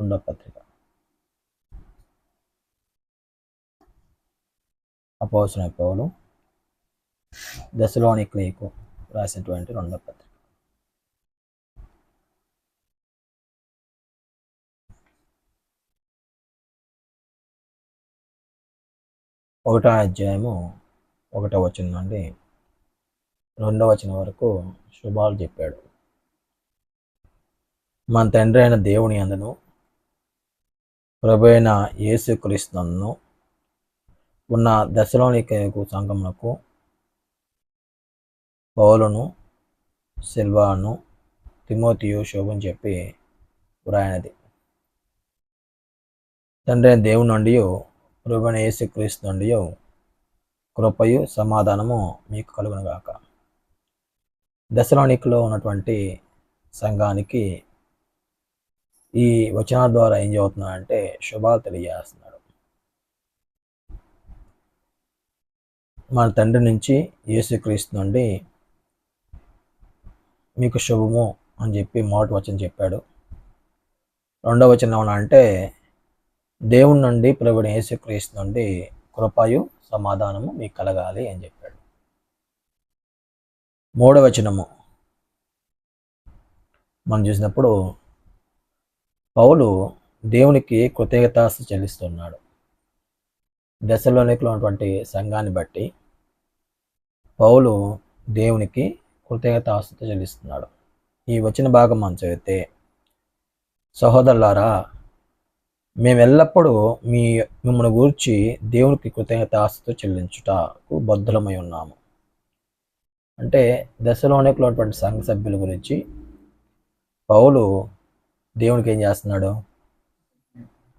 రెండవ పత్రిక. అపోస్తలుడైన పౌలు దెస్సలోనికీయులకు రాసినటువంటి రెండవ పత్రిక. ఒకటో అధ్యాయము 1వ వచనం నుండి 2వ వచనం వరకు శుభాలు చెప్పాడు. మన తండ్రి అయిన దేవుని యందును ప్రభువైన యేసుక్రీస్తునందును ఉన్న దెస్సలోనికీయులకు సంఘమునకు పౌలును, సిల్వాను, తిమోతియు శుభం చెప్పి వ్రాయినది. తండ్రి అయిన దేవుని నుండి ప్రభువైన యేసుక్రీస్తు నుండి కృపయు సమాధానము మీకు కలుగునుగాక. దెస్సలోనికలో ఉన్నటువంటి సంఘానికి ఈ వచనాల ద్వారా ఏం చదువుతున్నాడంటే శుభాలు తెలియజేస్తున్నాడు. మన తండ్రి నుంచి యేసుక్రీస్తు నుండి మీకు శుభము అని చెప్పి మొదటి వచనం చెప్పాడు. రెండవ వచనం అంటే దేవుని నుండి ప్రభువైన యేసుక్రీస్తు నుండి కృపయు సమాధానము మీకు కలగాలి అని చెప్పాడు. మూడవ వచనము మనం చూసినప్పుడు పౌలు దేవునికి కృతజ్ఞతాస్తుతి చెల్లిస్తున్నాడు. దెస్సలోనికలో ఉన్నటువంటి సంఘాన్ని బట్టి పౌలు దేవునికి కృతజ్ఞతాస్తుతి చెల్లిస్తున్నాడు. ఈ వచన భాగం మనం చదివితే, సహోదరులారా, మేము ఎల్లప్పుడూ మిమ్మల్ని గూర్చి దేవునికి కృతజ్ఞతాస్తుతి చెల్లించుటకు బద్ధులమై ఉన్నాము. అంటే దెస్సలోనికలో ఉన్నటువంటి సంఘ సభ్యుల గురించి పౌలు దేవునికి ఏం చేస్తున్నాడు?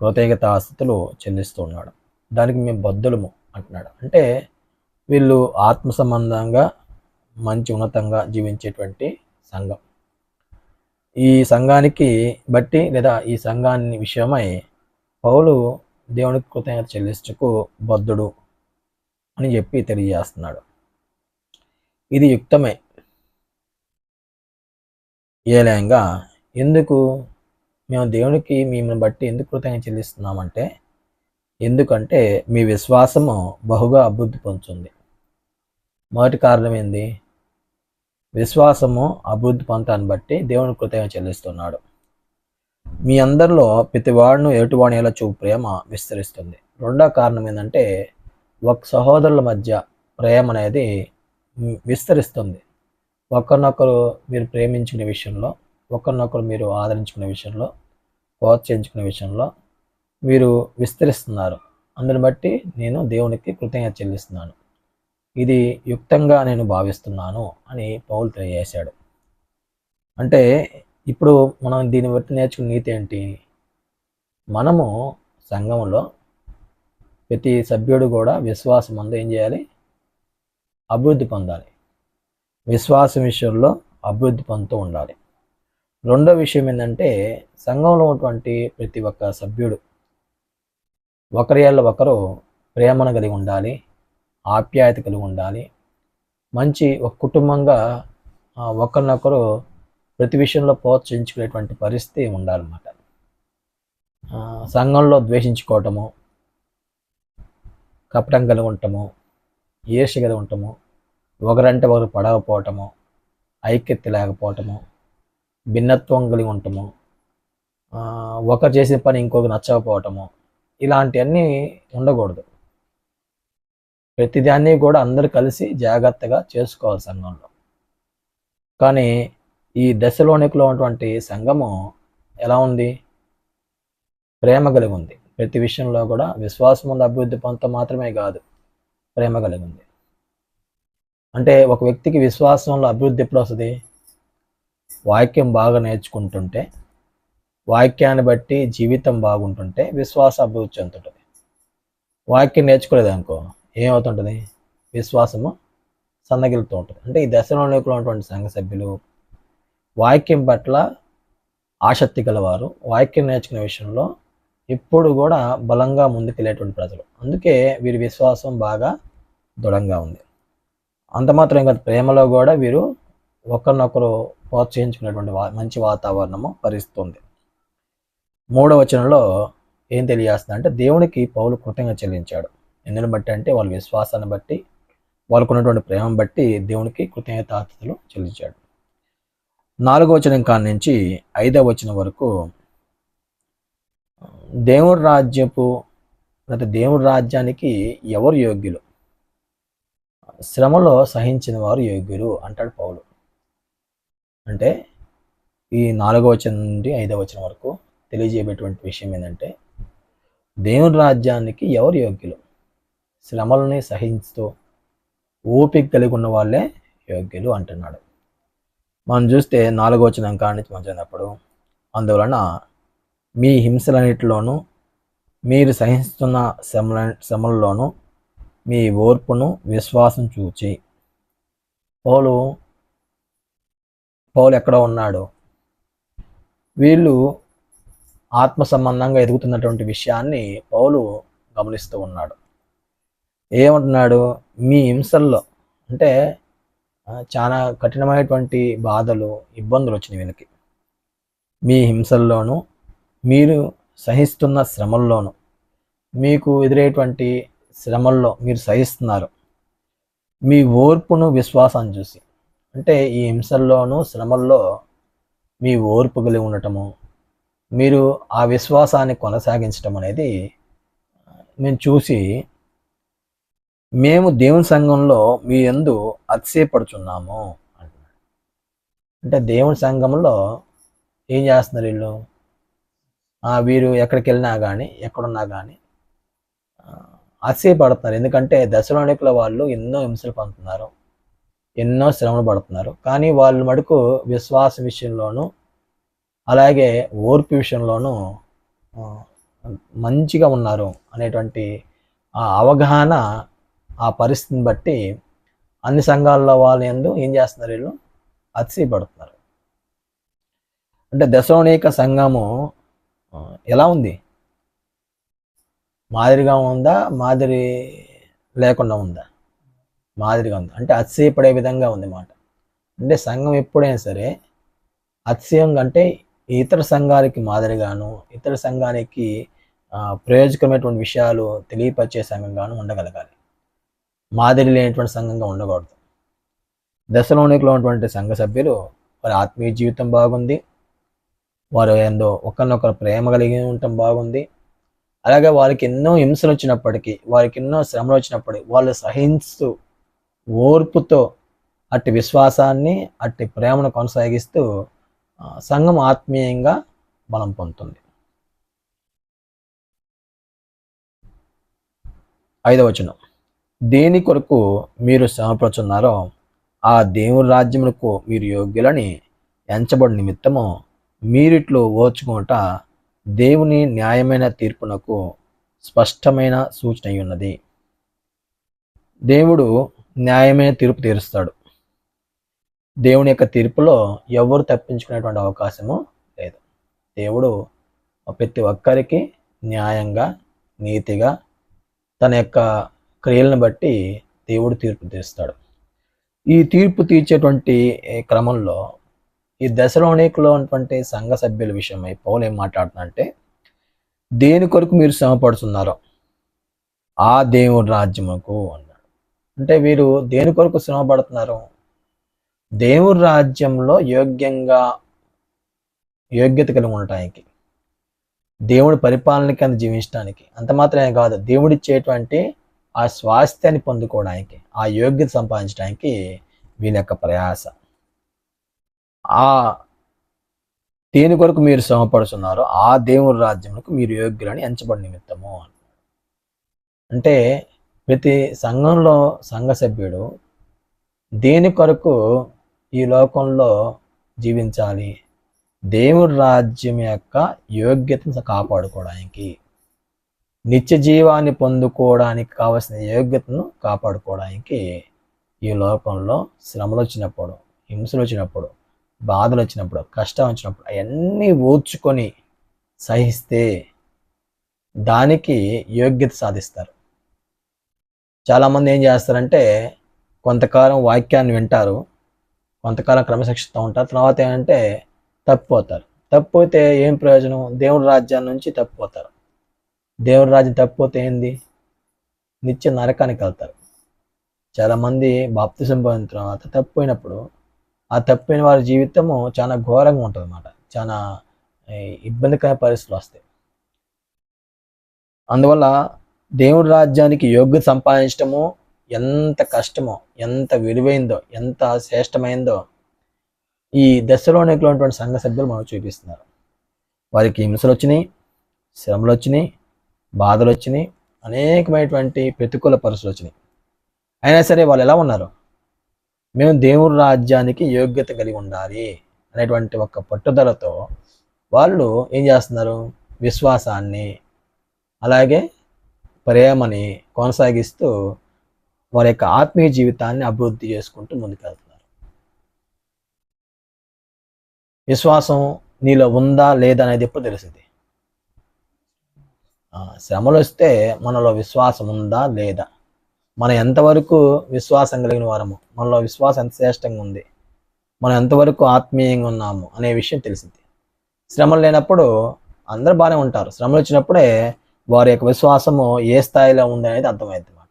కృతజ్ఞతాస్తుతులు చెల్లిస్తూ ఉన్నాడు. దానికి మేము బద్ధులము అంటున్నాడు. అంటే వీళ్ళు ఆత్మ సంబంధంగా మంచి ఉన్నతంగా జీవించేటువంటి సంఘం. ఈ సంఘానికి బట్టి లేదా ఈ సంఘాన్ని విషయమై పౌలు దేవునికి కృతజ్ఞత చెల్లించుటకు బద్ధుడు అని చెప్పి తెలియజేస్తున్నాడు. ఇది యుక్తమే. ఏలయంగా ఎందుకు మేము దేవునికి మిమ్మల్ని బట్టి ఎందుకు కృతజ్ఞత చెల్లిస్తున్నామంటే, ఎందుకంటే మీ విశ్వాసము బహుగా అభివృద్ధి పొందుతుంది. మొదటి కారణం ఏంది? విశ్వాసము అభివృద్ధి పొందటాన్ని బట్టి దేవునికి కృతజ్ఞత చెల్లిస్తున్నాడు. మీ అందరిలో ప్రతివాడును ఎటువాడిని ఎలా చూపు ప్రేమ విస్తరిస్తుంది. రెండో కారణం ఏంటంటే ఒక సహోదరుల మధ్య ప్రేమ అనేది విస్తరిస్తుంది. ఒకరినొకరు మీరు ప్రేమించుకునే విషయంలో, ఒకరినొకరు మీరు ఆదరించుకునే విషయంలో, ప్రోత్సహించుకునే విషయంలో మీరు విస్తరిస్తున్నారు. అందుని బట్టి నేను దేవునికి కృతజ్ఞత చెల్లిస్తున్నాను. ఇది యుక్తంగా నేను భావిస్తున్నాను అని పౌలు తెలియజేశాడు. అంటే ఇప్పుడు మనం దీన్ని బట్టి నేర్చుకున్న నీతి ఏంటి? మనము సంఘంలో ప్రతి సభ్యుడు కూడా విశ్వాసం అందు ఏం చేయాలి? అభివృద్ధి పొందాలి. విశ్వాసం విషయంలో అభివృద్ధి పొందుతూ ఉండాలి. రెండో విషయం ఏంటంటే, సంఘంలో ఉన్నటువంటి ప్రతి ఒక్క సభ్యుడు ఒకరి ఏళ్ళ ఒకరు ప్రేమను కలిగి ఉండాలి, ఆప్యాయత కలిగి ఉండాలి, మంచి ఒక కుటుంబంగా ఒకరినొకరు ప్రతి విషయంలో ప్రోత్సహించుకునేటువంటి పరిస్థితి ఉండాలన్నమాట. సంఘంలో ద్వేషించుకోవటము, కపటం కలిగి ఉండటము, ఈర్ష్య కలిగి ఉండటము, ఒకరంటే ఒకరు పడకపోవటము, ఐక్యత లేకపోవటము, భిన్నత్వం కలిగి ఉండటము, ఒకరు చేసే పని ఇంకొకరు నచ్చకపోవటము, ఇలాంటివన్నీ ఉండకూడదు. ప్రతిదాన్ని కూడా అందరూ కలిసి జాగ్రత్తగా చేసుకోవాలి సంఘంలో. కానీ ఈ దెస్సలోనికలో ఉన్నటువంటి సంఘము ఎలా ఉంది? ప్రేమ కలిగి ఉంది. ప్రతి విషయంలో కూడా విశ్వాసం ఉన్న అభివృద్ధి పొందడం మాత్రమే కాదు, ప్రేమ కలిగి ఉంది. అంటే ఒక వ్యక్తికి విశ్వాసంలో అభివృద్ధి ఎప్పుడు వస్తుంది? వాక్యం బాగా నేర్చుకుంటుంటే, వాక్యాన్ని బట్టి జీవితం బాగుంటుంటే విశ్వాస అభివృద్ధి చెందుతుంది. వాక్యం నేర్చుకోలేదనుకో ఏమవుతుంటుంది? విశ్వాసము సన్నగిలుతూ ఉంటుంది. అంటే ఈ దశలోనికలో ఉన్నటువంటి సంఘ సభ్యులు వాక్యం పట్ల ఆసక్తి గలవారు, వాక్యం నేర్చుకునే విషయంలో ఎప్పుడు కూడా బలంగా ముందుకెళ్ళేటువంటి ప్రజలు. అందుకే వీరి విశ్వాసం బాగా దృఢంగా ఉంది. అంత మాత్రం కాదు, ప్రేమలో కూడా వీరు ఒకరినొకరు ప్రోత్సహించుకునేటువంటి మంచి వాతావరణము పరిస్తుంది. 3వ వచనంలో ఏం తెలియజేస్తుంది అంటే దేవునికి పౌలు కృతజ్ఞత చెల్లించాడు. ఎందుని బట్టి అంటే వాళ్ళ విశ్వాసాన్ని బట్టి, వాళ్ళకున్నటువంటి ప్రేమను బట్టి దేవునికి కృతజ్ఞతాస్తుతులు చెల్లించాడు. 4వ వచనం కాడి నుంచి 5వ వచనం వరకు దేవుడి రాజ్యపు లేదా దేవుడి రాజ్యానికి ఎవరు యోగ్యులు? శ్రమలో సహించిన వారు యోగ్యులు అంటాడు పౌలు. అంటే ఈ 4వ వచనం నుండి 5వ వచనం వరకు తెలియజేయబడేటువంటి విషయం ఏంటంటే దేవుని రాజ్యానికి ఎవరు యోగ్యులు? శ్రమలని సహిస్తూ ఓపిక కలిగి ఉన్న వాళ్ళే యోగ్యులు అంటున్నాడు. మనం చూస్తే 4వ వచనం కాడి నుంచి మనం చదివినప్పుడు, అందువలన మీ హింసలన్నిటిలోనూ మీరు సహిస్తున్న శ్రమలలోనూ మీ ఓర్పును విశ్వాసం చూచి. పౌలు ఎక్కడ ఉన్నాడు? వీళ్ళు ఆత్మ సంబంధంగా ఎదుగుతున్నటువంటి విషయాన్ని పౌలు గమనిస్తూ ఉన్నాడు. ఏమంటున్నాడు? మీ హింసల్లో అంటే చాలా కఠినమైనటువంటి బాధలు, ఇబ్బందులు వచ్చినాయి వీళ్ళకి. మీ హింసల్లోనూ మీరు సహిస్తున్న శ్రమల్లోనూ, మీకు ఎదురేటువంటి శ్రమల్లో మీరు సహిస్తున్నారు. మీ ఓర్పును విశ్వాసాన్ని చూసి, అంటే ఈ హింసల్లోనూ శ్రమల్లో మీ ఓర్పు కలిగి ఉండటము, మీరు ఆ విశ్వాసాన్ని కొనసాగించడం అనేది మేము చూసి మేము దేవుని సంఘంలో మీ యందు అతిశయపడుచున్నాము అంటున్నాడు. అంటే దేవుని సంఘంలో ఏం చేస్తున్నారు వీళ్ళు? వీరు ఎక్కడికి వెళ్ళినా కానీ, ఎక్కడున్నా కానీ అతిశయపడుతున్నారు. ఎందుకంటే దశలోనికుల వాళ్ళు ఎన్నో హింసలు పొందుతున్నారు, ఎన్నో శ్రమలు పడుతున్నారు. కానీ వాళ్ళు మటుకు విశ్వాస విషయంలోనూ అలాగే ఓర్పు విషయంలోనూ మంచిగా ఉన్నారు అనేటువంటి ఆ అవగాహన, ఆ పరిస్థితిని బట్టి అన్ని సంఘాల్లో వాళ్ళు యందు ఏం చేస్తున్నారు? వీళ్ళు అతిశయపడుతున్నారు. అంటే దశలోనిక సంఘము ఎలా ఉంది? మాదిరిగా ఉందా? మాదిరి లేకుండా ఉందా? మాదిరిగా ఉంది. అంటే అతిశయపడే విధంగా ఉంది మాట. అంటే సంఘం ఎప్పుడైనా సరే అతిశయంగా, అంటే ఇతర సంఘాలకి మాదిరిగాను, ఇతర సంఘానికి ప్రయోజకరమైనటువంటి విషయాలు తెలియపరిచే సంఘంగాను ఉండగలగాలి. మాదిరి లేనటువంటి సంఘంగా ఉండకూడదు. దశలోనికలో ఉన్నటువంటి సంఘ సభ్యులు వారి ఆత్మీయ జీవితం బాగుంది, వారు ఏందో ఒకరినొకరు ప్రేమ కలిగి ఉండటం బాగుంది. అలాగే వారికి ఎన్నో హింసలు వచ్చినప్పటికీ, వారికి ఎన్నో శ్రమలు వచ్చినప్పటికీ వాళ్ళు సహిస్తూ ఓర్పుతో అట్టి విశ్వాసాన్ని, అట్టి ప్రేమను కొనసాగిస్తూ సంఘం ఆత్మీయంగా బలం పొందుతుంది. 5వ వచనం, దేని కొరకు మీరు శ్రమపడుచున్నారో ఆ దేవుని రాజ్యమునకు మీరు యోగ్యులని ఎంచబడి నిమిత్తము మీరిట్లు ఓర్చుకుంట దేవుని న్యాయమైన తీర్పునకు స్పష్టమైన సూచన ఉన్నది. దేవుడు న్యాయమైన తీర్పు తీరుస్తాడు. దేవుని యొక్క తీర్పులో ఎవరు తప్పించుకునేటువంటి అవకాశము లేదు. దేవుడు ప్రతి ఒక్కరికి న్యాయంగా, నీతిగా తన యొక్క క్రియలను బట్టి దేవుడు తీర్పు తీరుస్తాడు. ఈ తీర్పు తీర్చేటువంటి క్రమంలో ఈ దశలోనికలో ఉన్నటువంటి సంఘ సభ్యుల విషయమై పౌలు ఏం మాట్లాడుతున్నంటే, దేని కొరకు మీరు శ్రమపడుతున్నారో ఆ దేవుని రాజ్యముకు అన్నాడు. అంటే వీరు దేని కొరకు శ్రమ పడుతున్నారు? దేవుని రాజ్యంలో యోగ్యత కలిగి ఉండటానికి, దేవుడి పరిపాలన కింద జీవించడానికి. అంత మాత్రమే కాదు, దేవుడిచ్చేటువంటి ఆ స్వాస్థ్యాన్ని పొందుకోవడానికి, ఆ యోగ్యత సంపాదించడానికి వీళ్ళ యొక్క ప్రయాస. దేని కొరకు మీరు శ్రమపడుతున్నారో ఆ దేవుని రాజ్యములకు మీరు యోగ్యులని ఎంచబడి నిమిత్తము. అంటే ప్రతి సంఘంలో సంఘ సభ్యుడు దేని కొరకు ఈ లోకంలో జీవించాలి? దేవుడి రాజ్యం యొక్క యోగ్యతను కాపాడుకోవడానికి, నిత్య జీవాన్ని పొందుకోవడానికి కావలసిన యోగ్యతను కాపాడుకోవడానికి ఈ లోకంలో శ్రమలు వచ్చినప్పుడు, హింసలు వచ్చినప్పుడు, బాధలు వచ్చినప్పుడు, కష్టం వచ్చినప్పుడు అవన్నీ ఓర్చుకొని సహిస్తే దానికి యోగ్యత సాధిస్తారు. చాలామంది ఏం చేస్తారంటే కొంతకాలం వాక్యాన్ని వింటారు, కొంతకాలం క్రమశిక్షణతో ఉంటారు, తర్వాత ఏంటంటే తప్పిపోతారు. తప్పిపోతే ఏం ప్రయోజనం? దేవుడి రాజ్యాన్ని నుంచి తప్పిపోతారు. దేవుడి రాజ్యం తప్పిపోతే ఏంది? నిత్య నరకానికి వెళ్తారు. చాలామంది బాప్తిసం పొందిన తర్వాత తప్పిపోయినప్పుడు ఆ తప్పిన వారి జీవితము చాలా ఘోరంగా ఉంటుంది అన్నమాట. చాలా ఇబ్బందికర పరిస్థితులు వస్తాయి. అందువల్ల దేవుడి రాజ్యానికి యోగ్యత సంపాదించడము ఎంత కష్టమో, ఎంత విలువైందో, ఎంత శ్రేష్టమైందో ఈ దశలోనికలో ఉన్నటువంటి సంఘ సభ్యులు మనకు చూపిస్తున్నారు. వారికి హింసలు వచ్చినాయి, శ్రమలు వచ్చినాయి, బాధలు వచ్చినాయి, అనేకమైనటువంటి ప్రతికూల పరిస్థితులు వచ్చినాయి. అయినా సరే వాళ్ళు ఎలా ఉన్నారు? మేము దేవుడి రాజ్యానికి యోగ్యత కలిగి ఉండాలి అనేటువంటి ఒక పట్టుదలతో వాళ్ళు ఏం చేస్తున్నారు? విశ్వాసాన్ని అలాగే ప్రేమని కొనసాగిస్తూ వారి యొక్క ఆత్మీయ జీవితాన్ని అభివృద్ధి చేసుకుంటూ ముందుకెళ్తున్నారు. విశ్వాసం నీలో ఉందా లేదా అనేది ఎప్పుడు తెలుస్తుంది? శ్రమలు వస్తే మనలో విశ్వాసం ఉందా లేదా, మనం ఎంతవరకు విశ్వాసం కలిగిన వారము, మనలో విశ్వాసం ఎంత శ్రేష్టంగా ఉంది, మనం ఎంతవరకు ఆత్మీయంగా ఉన్నాము అనే విషయం తెలిసింది. శ్రమలు లేనప్పుడు అందరూ బాగానే ఉంటారు. శ్రమలు వచ్చినప్పుడే వారి యొక్క విశ్వాసము ఏ స్థాయిలో ఉంది అనేది అర్థమైంది అన్నమాట.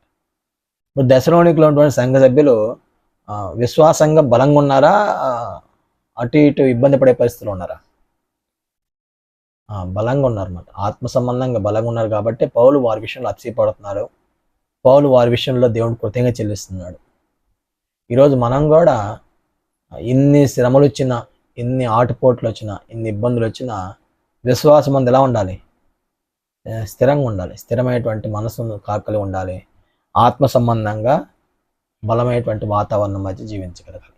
ఇప్పుడు దశలోనికలో ఉన్నటువంటి సంఘ సభ్యులు విశ్వాసంగా బలంగా ఉన్నారా, అటు ఇటు ఇబ్బంది పడే పరిస్థితులు ఉన్నారా? బలంగా ఉన్నారన్నమాట. ఆత్మ సంబంధంగా బలంగా ఉన్నారు కాబట్టి పౌలు వారి విషయంలో అతిశయపడుతున్నారు. పౌలు వారి విషయంలో దేవుడు కృతజ్ఞత చెల్లిస్తున్నాడు. ఈరోజు మనం కూడా ఇన్ని శ్రమలు వచ్చినా, ఇన్ని ఆటుపోట్లు వచ్చినా, ఇన్ని ఇబ్బందులు వచ్చినా విశ్వాసం అందు ఎలా ఉండాలి? స్థిరంగా ఉండాలి. స్థిరమైనటువంటి మనసును కాకలి ఉండాలి. ఆత్మ సంబంధంగా బలమైనటువంటి వాతావరణం మధ్య జీవించగలగాలి.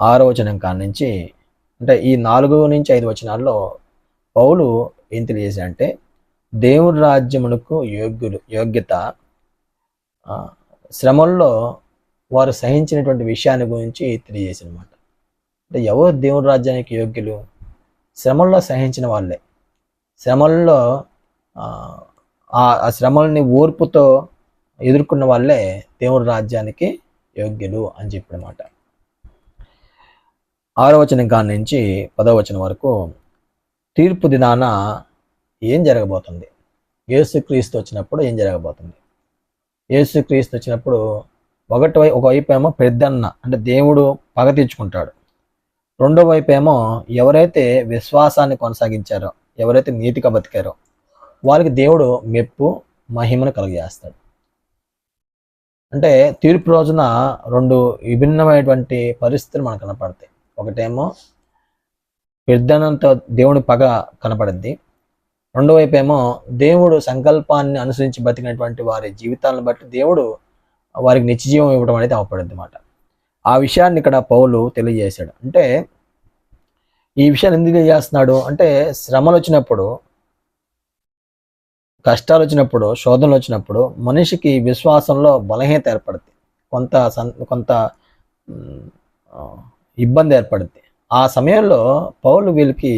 6వ వచనం కాడ నుంచి, అంటే ఈ 4 నుంచి 5 వచనాల్లో పౌలు ఏం తెలియజేశాడంటే దేవుడి రాజ్యమునకు యోగ్యత శ్రమల్లో వారు సహించినటువంటి విషయాన్ని గురించి తెలియజేశారన్నమాట. అంటే ఎవరు దేవుడి రాజ్యానికి యోగ్యులు? శ్రమల్లో సహించిన వాళ్ళే. శ్రమల్లో ఆ శ్రమల్ని ఓర్పుతో ఎదుర్కొన్న వాళ్ళే దేవుడి రాజ్యానికి యోగ్యులు అని చెప్పాడన్నమాట. 6వ వచనం కాడ నుంచి 10వ వచనం వరకు తీర్పు దినాన ఏం జరగబోతుంది? యేసుక్రీస్తు వచ్చినప్పుడు ఏం జరగబోతుంది? యేసుక్రీస్తు వచ్చినప్పుడు ఒకవైపు ఏమో పెద్దన్న అంటే దేవుడు పగ తీర్చుకుంటాడు. రెండో వైపు ఏమో ఎవరైతే విశ్వాసాన్ని కొనసాగించారో, ఎవరైతే నీతిగా బతికారో వాళ్ళకి దేవుడు మెప్పు మహిమను కలుగజేస్తాడు. అంటే తీర్పు రోజున 2 విభిన్నమైనటువంటి పరిస్థితులు మనకు కనపడతాయి. ఒకటేమో పెద్దనంతో దేవుని పగ కనపడుద్ది. రెండో వైపు ఏమో దేవుడు సంకల్పాన్ని అనుసరించి బతికినటువంటి వారి జీవితాలను బట్టి దేవుడు వారికి నిత్యజీవం ఇవ్వడం అనేది అవపడుద్ది అన్నమాట. ఆ విషయాన్ని ఇక్కడ పౌలు తెలియజేశాడు. అంటే ఈ విషయాన్ని ఎందుకు తెలియజేస్తున్నాడు అంటే శ్రమలు వచ్చినప్పుడు, కష్టాలు వచ్చినప్పుడు, శోధనలు వచ్చినప్పుడు మనిషికి విశ్వాసంలో బలహీనత ఏర్పడుద్ది. కొంత ఇబ్బంది ఏర్పడుద్ది. ఆ సమయంలో పౌలు వీళ్ళకి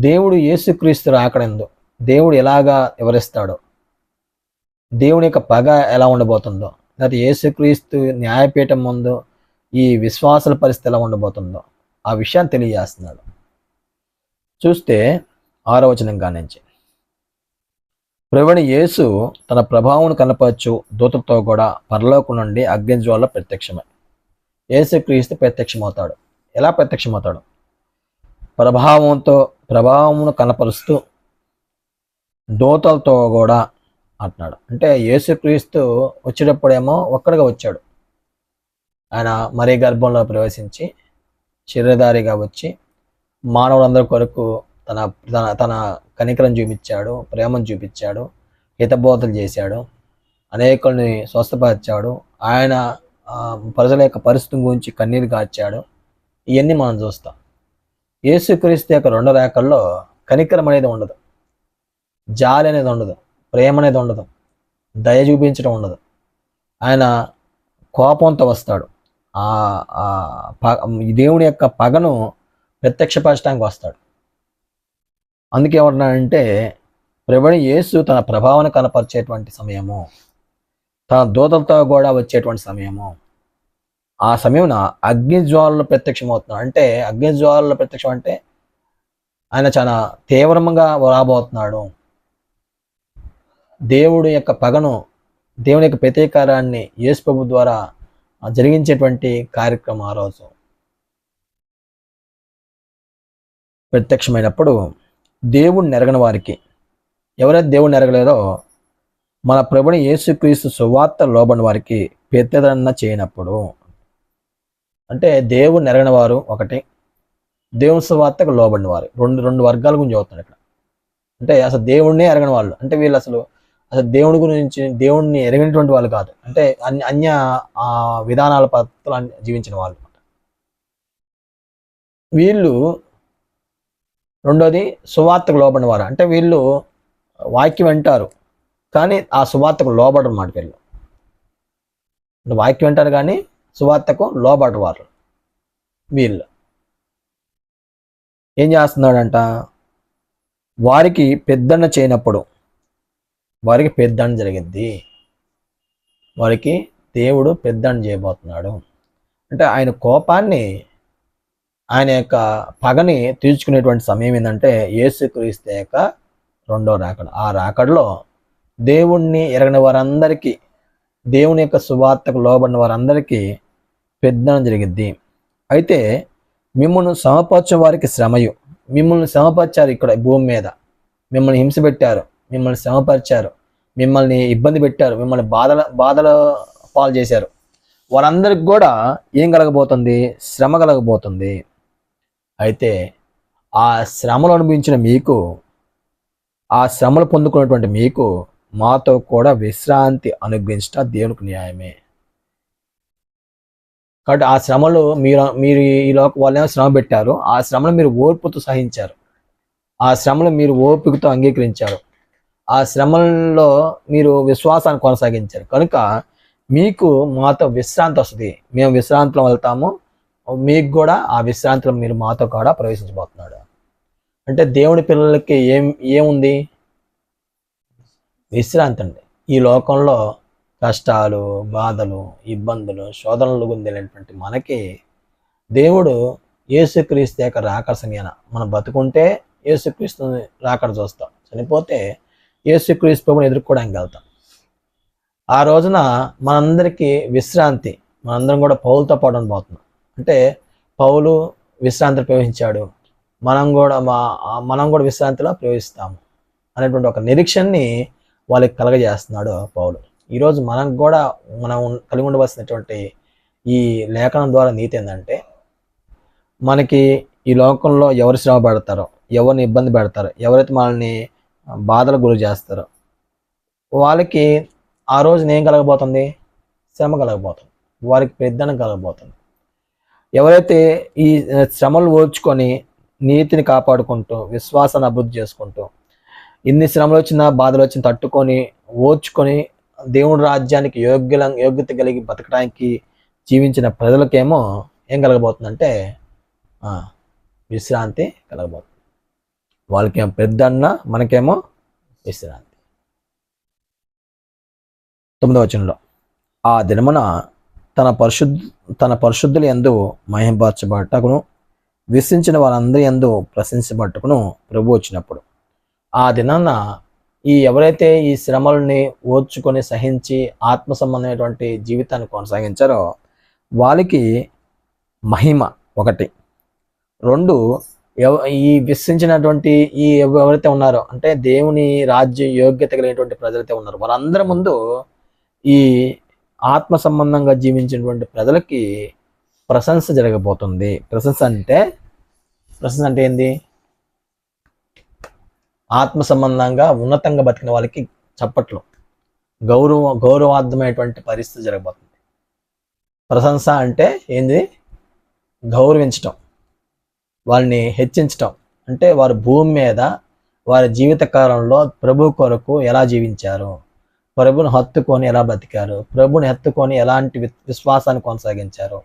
దేవుడు యేసుక్రీస్తు రాకడందు దేవుడు ఎలాగా వివరిస్తాడో, దేవుని యొక్క పగ ఎలా ఉండబోతుందో, లేకపోతే యేసుక్రీస్తు న్యాయపీఠం ముందు ఈ విశ్వాసాల పరిస్థితి ఎలా ఉండబోతుందో ఆ విషయాన్ని తెలియజేస్తున్నాడు. చూస్తే 6వ వచనం కానించి, ప్రభువైన యేసు తన ప్రభావం కనపరచు దూతలతో కూడా పరలోకం నుండి అగ్నిజ్వాల ప్రత్యక్షమై. యేసుక్రీస్తు ప్రత్యక్షమవుతాడు. ఎలా ప్రత్యక్షమవుతాడు? ప్రభావమును కనపరుస్తూ దూతలతో కూడా అంటున్నాడు. అంటే యేసుక్రీస్తు వచ్చేటప్పుడేమో ఒక్కడిగా వచ్చాడు. ఆయన మరీ గర్భంలో ప్రవేశించి శరీరధారిగా వచ్చి మానవులందరి కొరకు తన తన తన కనికరం చూపించాడు, ప్రేమను చూపించాడు, హితబోధలు చేశాడు, అనేకుల్ని స్వస్థపరిచాడు. ఆయన ప్రజల యొక్క పరిస్థితి గురించి కన్నీరు కార్చాడు. ఇవన్నీ మనం చూస్తాం. యేసుక్రీస్తు యొక్క 2 రేఖల్లో కనికరం అనేది ఉండదు, జాలి అనేది ఉండదు, ప్రేమ అనేది ఉండదు, దయ చూపించడం ఉండదు. ఆయన కోపంతో వస్తాడు. దేవుని యొక్క పగను ప్రత్యక్షపరచడానికి వస్తాడు. అందుకే ఏమంటున్నాడంటే ప్రభువైన యేసు తన ప్రభావాన్ని కనపరిచేటువంటి సమయము, తన దూతలతో కూడా వచ్చేటువంటి సమయము, ఆ సమయమున అగ్నిజ్వాలలో ప్రత్యక్షమవుతున్నాడు. అంటే అగ్నిజ్వాలలో ప్రత్యక్షం అంటే ఆయన చాలా తీవ్రంగా రాబోతున్నాడు. దేవుడి యొక్క పగను, దేవుని యొక్క ప్రతీకారాన్ని యేసు ప్రభు ద్వారా జరిగించేటువంటి కార్యక్రమం ఆ రోజు ప్రత్యక్షమైనప్పుడు దేవుణ్ణి ఎరగని వారికి, ఎవరైతే దేవుణ్ణి ఎరగలేదో మన ప్రభుని యేసుక్రీస్తు సువార్త లోబడిన వారికి ప్రత్యదరణ చేయనప్పుడు, అంటే దేవుణ్ణి ఎరగని వారు ఒకటి, దేవుని సువార్తకు లోబడిన వారు, రెండు వర్గాల గురించి చదువుతున్నాడు ఇక్కడ. అంటే అసలు దేవుణ్ణి ఎరగని వాళ్ళు, అంటే వీళ్ళు అసలు దేవుడి గురించి, దేవుణ్ణి ఎరగినటువంటి వాళ్ళు కాదు, అంటే అన్య విధానాల పద్ధతులు జీవించిన వాళ్ళు. వీళ్ళు రెండోది సువార్తకు లోబడిన వారు, అంటే వీళ్ళు వాక్యం వింటారు కానీ ఆ సువార్తకు లోబడరు మాట. వీళ్ళు వాక్యం వింటారు కానీ సువార్తకు లోబడరు వారు. వీళ్ళు ఏం చేస్తున్నాడంట, వారికి పెద్దన్న చేయనప్పుడు, వారికి పెద్దన్న జరిగింది, వారికి దేవుడు పెద్దన్న చేయబోతున్నాడు. అంటే ఆయన కోపాన్ని, ఆయన యొక్క పగని తీర్చుకునేటువంటి సమయం ఏంటంటే యేసుక్రీస్తు యొక్క రెండో రాకడ. ఆ రాకడలో దేవుణ్ణి ఎరగని వారందరికీ, దేవుని యొక్క సువార్తకు లోబడిన వారందరికీ పెద్దన జరిగిద్ది. అయితే మిమ్మల్ని సమపరచే వారికి శ్రమయు, మిమ్మల్ని శ్రమపరిచారు, ఇక్కడ భూమి మీద మిమ్మల్ని హింస పెట్టారు, మిమ్మల్ని శ్రమపరిచారు, మిమ్మల్ని ఇబ్బంది పెట్టారు, మిమ్మల్ని బాధల పాలు చేశారు, వారందరికి కూడా ఏం కలగబోతుంది, శ్రమ కలగబోతుంది. అయితే ఆ శ్రమలు అనుభవించిన మీకు, ఆ శ్రమలు పొందుకున్నటువంటి మీకు మాతో కూడా విశ్రాంతి అనుగ్రహించడం దేవునికి న్యాయమే. కాబట్టి ఆ శ్రమలు మీరు ఈ వాళ్ళేమో శ్రమ పెట్టారు, ఆ శ్రమలు మీరు ఓర్పుతో సహించారు, ఆ శ్రమలు మీరు ఓపికతో అంగీకరించారు, ఆ శ్రమల్లో మీరు విశ్వాసాన్ని కొనసాగించారు. కనుక మీకు మాతో విశ్రాంతి వస్తుంది, మేము విశ్రాంతిలో వెళ్తాము, మీకు కూడా ఆ విశ్రాంతిలో మీరు మాతో కూడా ప్రవేశించబోతున్నాడు. అంటే దేవుని పిల్లలకి ఏముంది, విశ్రాంతి అండి. ఈ లోకంలో కష్టాలు, బాధలు, ఇబ్బందులు, శోధనలు గుందేటువంటి మనకి దేవుడు యేసుక్రీస్తు యొక్క రాకడ సమయాన మనం బతుకుంటే యేసుక్రీస్తు రాకడ చూస్తాం, చనిపోతే యేసుక్రీస్తు ప్రభుని ఎదుర్కోవడానికి వెళ్తాం. ఆ రోజున మనందరికీ విశ్రాంతి, మనందరం కూడా పౌలుతో పాటు ఉండబోతున్నాం. అంటే పౌలు విశ్రాంతిలో ప్రవేశించాడు, మనం కూడా విశ్రాంతిలో ప్రవేశిస్తాము అనేటువంటి ఒక నిరీక్షణని వాళ్ళకి కలగజేస్తున్నాడు పౌలు. ఈరోజు మనం కలిగి ఉండవలసినటువంటి ఈ లేఖనం ద్వారా నీతి ఏంటంటే, మనకి ఈ లోకంలో ఎవరు శ్రమ పెడతారో, ఎవరిని ఇబ్బంది పెడతారో, ఎవరైతే మనల్ని బాధలకు గురి చేస్తారో వాళ్ళకి ఆ రోజున ఏం కలగబోతుంది, శ్రమ కలగబోతుంది, వారికి పెద్దన కలగబోతుంది. ఎవరైతే ఈ శ్రమలు ఓర్చుకొని నీతిని కాపాడుకుంటూ విశ్వాసాన్ని అభివృద్ధి చేసుకుంటూ ఇన్ని శ్రమలు వచ్చినా బాధలు వచ్చినా తట్టుకొని ఓర్చుకొని దేవుడి రాజ్యానికి యోగ్యత కలిగి బతకడానికి జీవించిన ప్రజలకేమో ఏం కలగబోతుందంటే విశ్రాంతి కలగబోతుంది. వాళ్ళకేమో పెద్దన్న, మనకేమో విశ్రాంతి. 9వ వచనంలో, ఆ దినమున తన పరిశుద్ధుల యందు మహింపరచబట్టుకును విశ్రించిన వారందరి యందు ప్రశంసబట్టుకును ప్రభు వచ్చినప్పుడు, ఆ దినాన ఎవరైతే ఈ శ్రమల్ని ఓర్చుకొని సహించి ఆత్మ సంబంధమైనటువంటి జీవితాన్ని కొనసాగించారో వాళ్ళకి మహిమ ఒకటి. 2, ఈ విశ్రించినటువంటి ఎవరైతే ఉన్నారో, అంటే దేవుని రాజ్య యోగ్యత కలిగినటువంటి ప్రజలైతే ఉన్నారో వారందరి ముందు ఈ ఆత్మ సంబంధంగా జీవించినటువంటి ప్రజలకి ప్రశంస జరగబోతుంది. ప్రశంస అంటే ఏంది, ఆత్మ సంబంధంగా ఉన్నతంగా బతికిన వాళ్ళకి చప్పట్లు, గౌరవార్థమైనటువంటి పరిస్థితి జరగబోతుంది. ప్రశంస అంటే ఏంది, గౌరవించటం, వాళ్ళని హెచ్చించటం. అంటే వారు భూమి మీద వారి జీవిత కాలంలో ప్రభు కొరకు ఎలా జీవించారు, ప్రభుని హత్తుకొని ఎలా బతికారు, ప్రభుని హత్తుకొని ఎలాంటి విశ్వాసాన్ని కొనసాగించారు,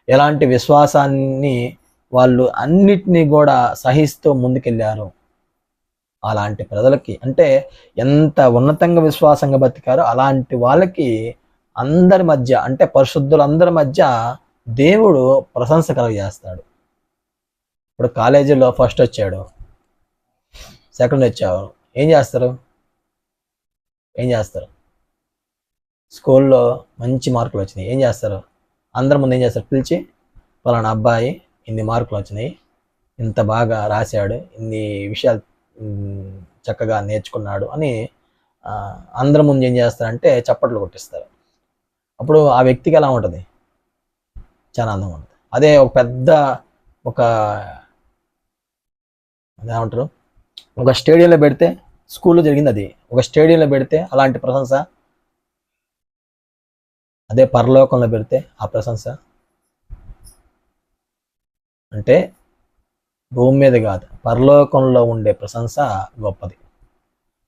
ఎలాంటి విశ్వాసాన్ని వాళ్ళు అన్నిటినీ కూడా సహిస్తూ ముందుకెళ్ళారు, అలాంటి ప్రజలకి, అంటే ఎంత ఉన్నతంగా విశ్వాసంగా బతికారో అలాంటి వాళ్ళకి అందరి మధ్య, అంటే పరిశుద్ధులందరి మధ్య దేవుడు ప్రశంస కలుగజేస్తాడు. ఇప్పుడు కాలేజీలో ఫస్ట్ వచ్చాడు, సెకండ్ వచ్చావు, ఏం చేస్తారు? స్కూల్లో మంచి మార్కులు వచ్చినాయి, ఏం చేస్తారు? అందరి ముందు ఏం చేస్తారు? పిలిచి, పలానా అబ్బాయి ఇన్ని మార్కులు వచ్చినాయి, ఇంత బాగా రాశాడు, ఇన్ని విషయాలు చక్కగా నేర్చుకున్నాడు అని అందరి ముందు ఏం చేస్తారంటే చప్పట్లు కొట్టిస్తారు. అప్పుడు ఆ వ్యక్తికి ఎలా ఉంటుంది? చాలా ఆనందంగా ఉంటుంది. అదే ఒక పెద్ద ఒక అదేమంటారు, ఒక స్టేడియంలో పెడితే, స్కూల్లో జరిగింది అది, ఒక స్టేడియంలో పెడితే అలాంటి ప్రశంస, అదే పరలోకంలో పెడితే ఆ ప్రశంస అంటే భూమి మీద కాదు, పరలోకంలో ఉండే ప్రశంస గొప్పది.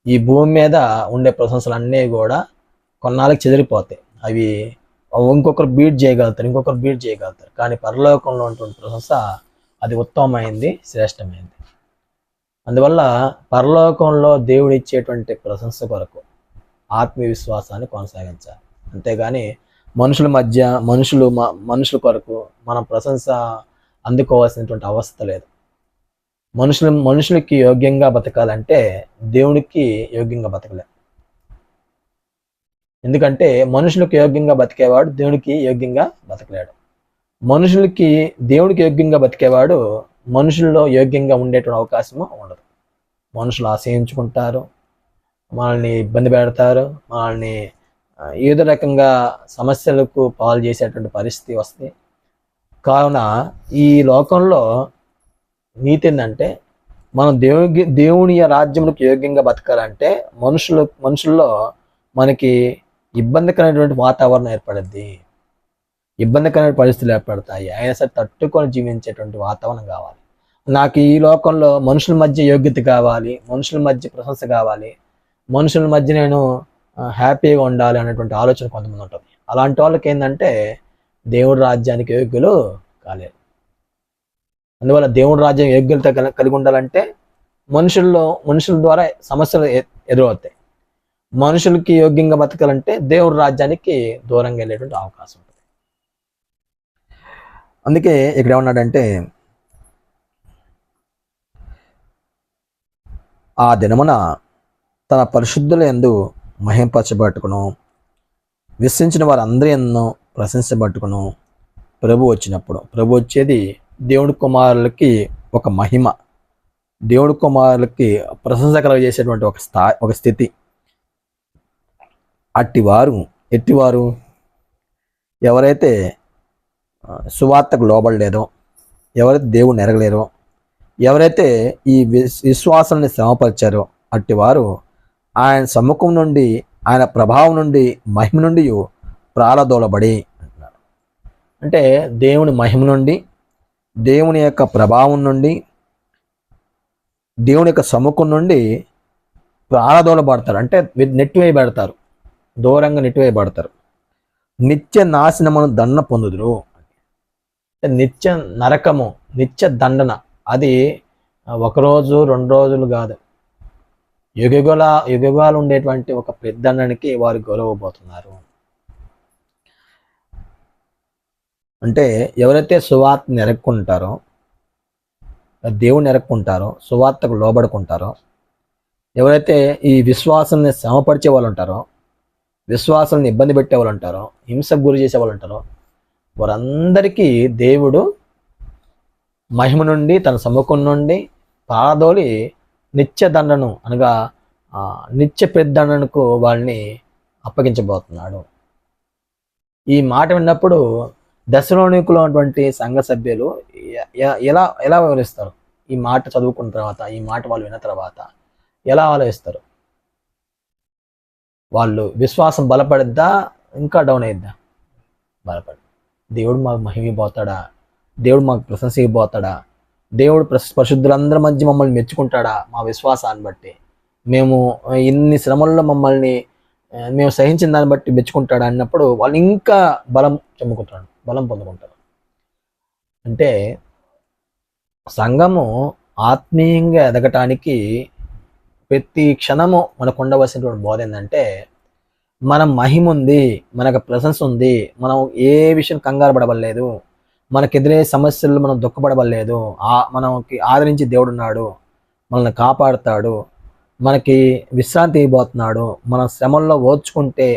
ఈ భూమి మీద ఉండే ప్రశంసలు అన్నీ కూడా కొన్నాళ్ళకి చెదిరిపోతాయి. అవి ఇంకొకరు బీట్ చేయగలుగుతారు, కానీ పరలోకంలో ఉన్నటువంటి ప్రశంస అది ఉత్తమమైంది, శ్రేష్టమైంది. అందువల్ల పరలోకంలో దేవుడు ఇచ్చేటువంటి ప్రశంస కొరకు ఆత్మీయ విశ్వాసాన్ని కొనసాగించాలి. అంతేగాని మనుషుల మధ్య మనుషుల కొరకు మనం ప్రశంస అందుకోవాల్సినటువంటి అవస్థ లేదు. మనుషులకి యోగ్యంగా బతకాలంటే దేవునికి యోగ్యంగా బతకలేదు. ఎందుకంటే మనుషులకు యోగ్యంగా బతికేవాడు దేవునికి యోగ్యంగా బతకలేడు. దేవుడికి యోగ్యంగా బతికేవాడు మనుషుల్లో యోగ్యంగా ఉండేటువంటి అవకాశము ఉండదు. మనుషులు ఆశయించుకుంటారు, మనల్ని ఇబ్బంది పెడతారు, మనల్ని ఏదో రకంగా సమస్యలకు పాలు చేసేటువంటి పరిస్థితి వస్తుంది. కావున ఈ లోకంలో నీతి ఏంటంటే, మనం దేవుని రాజ్యములకు యోగ్యంగా బతకాలంటే మనుషుల్లో మనకి ఇబ్బందికరమైనటువంటి వాతావరణం ఏర్పడుద్ది, ఇబ్బందికరమైన పరిస్థితులు ఏర్పడతాయి. అయినా సరే తట్టుకొని జీవించేటువంటి వాతావరణం కావాలి. నాకు ఈ లోకంలో మనుషుల మధ్య యోగ్యత కావాలి, మనుషుల మధ్య ప్రశంస కావాలి, మనుషుల మధ్య నేను హ్యాపీగా ఉండాలి అనేటువంటి ఆలోచన కొంతమంది ఉంటుంది. అలాంటి వాళ్ళకి ఏంటంటే దేవుడి రాజ్యానికి యోగ్యులు కాలేరు. అందువల్ల దేవుడి రాజ్యం యోగ్యత కలిగి ఉండాలంటే మనుషుల ద్వారా సమస్యలు ఎదురవుతాయి. మనుషులకి యోగ్యంగా బతకాలంటే దేవుడి రాజ్యానికి దూరంగా వెళ్ళేటువంటి అవకాశం ఉంటుంది. అందుకే ఇక్కడ ఏమన్నాడంటే, ఆ దినమున తన పరిశుద్ధుల యందు మహింపరచబట్టుకును, విశ్వసించిన వారందరి యందు ప్రశంసబట్టుకును ప్రభు వచ్చినప్పుడు. ప్రభు వచ్చేది దేవుడి కుమారులకి ఒక మహిమ, దేవుడి కుమారులకి ప్రశంస కలుగజేసేటువంటి ఒక స్థితి. ఎట్టివారు ఎవరైతే సువార్తకు లోబడలేదో, ఎవరైతే దేవుడిని ఎరగలేరో, ఎవరైతే ఈ విశ్వాసాన్ని శ్రమపరిచారో అట్టివారు ఆయన సమ్ముఖం నుండి, ఆయన ప్రభావం నుండి, మహిమ నుండి ప్రాలదోలబడి అంటున్నారు. అంటే దేవుని మహిమ నుండి, దేవుని యొక్క ప్రభావం నుండి, దేవుని యొక్క సమ్ముఖం నుండి ప్రాలదోలబడతారు. అంటే నెట్టివేయబడతారు, దూరంగా నెట్టివేయబడతారు. నిత్య నాశనమును దండ పొందుదురు. నిత్య నరకము, నిత్య దండన, అది ఒకరోజు 2 రోజులు కాదు, యుగయుగాలు ఉండేటువంటి ఒక పెద్దండానికి వారు గౌరవబోతున్నారు. అంటే ఎవరైతే సువార్తను ఎరక్కుంటారో, దేవుని ఎరక్కుంటారో, సువార్తకు లోబడుకుంటారో, ఎవరైతే ఈ విశ్వాసాన్ని శ్రమపరిచే వాళ్ళు ఉంటారో, విశ్వాసాలను ఇబ్బంది పెట్టే వాళ్ళు ఉంటారో, హింసకు గురి చేసే వాళ్ళు ఉంటారో, వారందరికీ దేవుడు మహిమ నుండి, తన సముఖం నుండి పారదోలి నిత్య దండను అనగా నిత్య పెద్దండనకు వాళ్ళని అప్పగించబోతున్నాడు. ఈ మాట విన్నప్పుడు దశలోనికులో ఉన్నటువంటి సంఘ సభ్యులు ఎలా ఎలా వివరిస్తారు? ఈ మాట చదువుకున్న తర్వాత, ఈ మాట వాళ్ళు విన్న తర్వాత ఎలా ఆలోచిస్తారు? వాళ్ళు విశ్వాసం బలపడిద్దా, ఇంకా డౌన్ అయిద్దా? బలపడి, దేవుడు మాకు మహిమైపోతాడా, దేవుడు మాకు ప్రశంసైపోతాడా, దేవుడు పరిశుద్ధులందరి మధ్య మమ్మల్ని మెచ్చుకుంటాడా మా విశ్వాసాన్ని బట్టి, మేము ఇన్ని శ్రమల్లో మమ్మల్ని మేము సహించిన దాన్ని బట్టి మెచ్చుకుంటాడా అన్నప్పుడు వాళ్ళు ఇంకా బలం పొందుకుంటారు. అంటే సంఘము ఆత్మీయంగా ఎదగటానికి ప్రతి క్షణము మనకు ఉండవలసినటువంటి బోధ ఏంటంటే, మనం మహిమ ఉంది, మనకు ప్రశంస ఉంది, మనం ఏ విషయం కంగారు పడవలేదు, మనకెదిరే సమస్యలు మనం దుఃఖపడవలేదు. మనకి ఆదరించి దేవుడు ఉన్నాడు, మనల్ని కాపాడుతాడు, మనకి విశ్రాంతి ఇవ్వబోతున్నాడు, మన శ్రమల్లో ఓర్చుకుంటే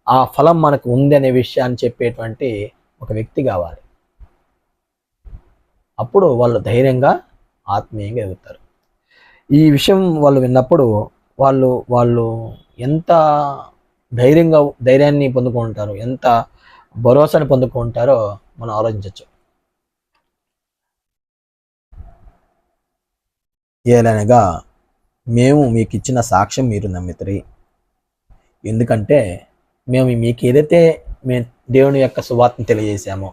ఆ ఫలం మనకు ఉంది అనే విషయాన్ని చెప్పేటువంటి ఒక వ్యక్తి కావాలి. అప్పుడు వాళ్ళు ధైర్యంగా ఆత్మీయంగా ఎదుగుతారు. ఈ విషయం వాళ్ళు విన్నప్పుడు వాళ్ళు వాళ్ళు ఎంత ధైర్యాన్ని పొందుకుంటారు, ఎంత భరోసాని పొందుకుంటారో మనం ఆలోచించవచ్చు. ఏలనగా మేము మీకు ఇచ్చిన సాక్ష్యం మీరు నమ్మితిరి. ఎందుకంటే మేము మీకు ఏదైతే మేము దేవుని యొక్క సువార్తను తెలియజేశామో,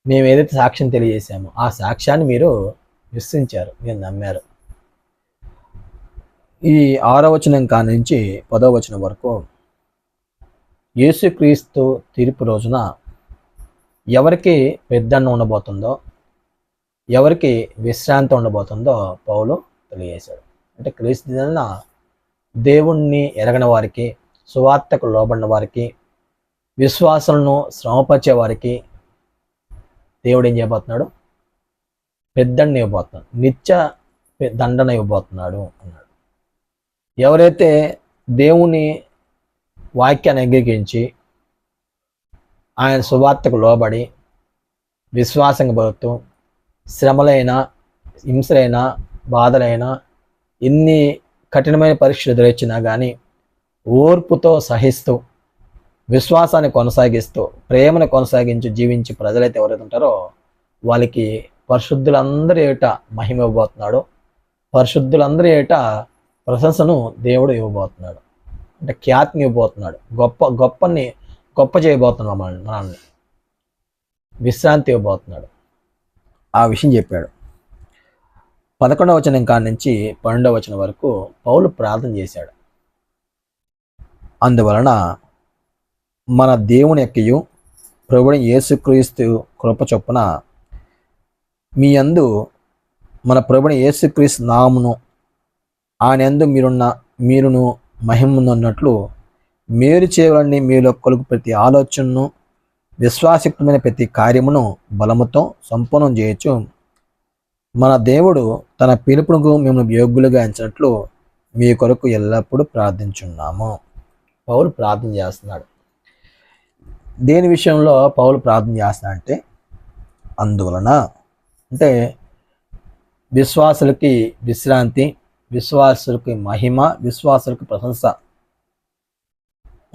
మేము ఏదైతే సాక్ష్యం తెలియజేశామో ఆ సాక్ష్యాన్ని మీరు విశ్వసించారు, మీరు నమ్మారు. ఈ 6వ వచనం కాడి నుంచి 10వ వచనం వరకు యేసుక్రీస్తు తీర్పు రోజున ఎవరికి పెద్దన్న ఉండబోతుందో, ఎవరికి విశ్రాంతి ఉండబోతుందో పౌలు తెలియజేశాడు. అంటే క్రీస్తు దినాన దేవుణ్ణి ఎరగని వారికి, సువార్తకు లోబడిన వారికి, విశ్వాసాలను శ్రమపరిచే వారికి దేవుడు ఏం చేయబోతున్నాడు? పెద్దన్న ఇవ్వబోతున్నాడు, నిత్య దండన ఇవ్వబోతున్నాడు అన్నాడు. ఎవరైతే దేవుని వాక్యాన్ని అంగీకరించి ఆయన సువార్తకు లోబడి విశ్వాసంగా బతుకుతూ శ్రమలైనా, హింసలైనా, బాధలైనా, ఎన్ని కఠినమైన పరీక్షలు ఎదురొచ్చినా కానీ ఓర్పుతో సహిస్తూ విశ్వాసాన్ని కొనసాగిస్తూ ప్రేమను కొనసాగించి జీవించి ప్రజలైతే ఎవరైతే ఉంటారో వాళ్ళకి పరిశుద్ధులందరి ఏట మహిమ ఇవ్వబోతున్నాడు, పరిశుద్ధులందరి ఏట ప్రశంసను దేవుడు ఇవ్వబోతున్నాడు. అంటే ఖ్యాతిని ఇవ్వబోతున్నాడు, గొప్ప చేయబోతున్నాడు, మనల్ని విశ్రాంతి ఇవ్వబోతున్నాడు. ఆ విషయం చెప్పాడు. 11వ వచనం కాడి నుంచి 12వ వచనం వరకు పౌలు ప్రార్థన చేశాడు. అందువలన మన దేవుని యొక్కయు ప్రభువైన యేసుక్రీస్తు కృప చొప్పున మీ యందు మన ప్రభువైన యేసుక్రీస్తు నామమును ఆయన యందు మీరును మహిమనున్నట్లు మేలు చేయవాలని మీలో కలుగు ప్రతి ఆలోచనను విశ్వాసయుక్తమైన ప్రతి కార్యమును బలముతో సంపూర్ణం చేయొచ్చు. మన దేవుడు తన పిలుపునకు మిమ్మల్ని యోగ్యులుగా ఎంచినట్లు మీ కొరకు ఎల్లప్పుడూ ప్రార్థించున్నాము. పౌలు ప్రార్థన చేస్తున్నాడు. దేని విషయంలో పౌలు ప్రార్థన చేస్తున్నాడు అంటే, అందువలన అంటే విశ్వాసులకి విశ్రాంతి, విశ్వాసులకి మహిమ, విశ్వాసులకి ప్రశంస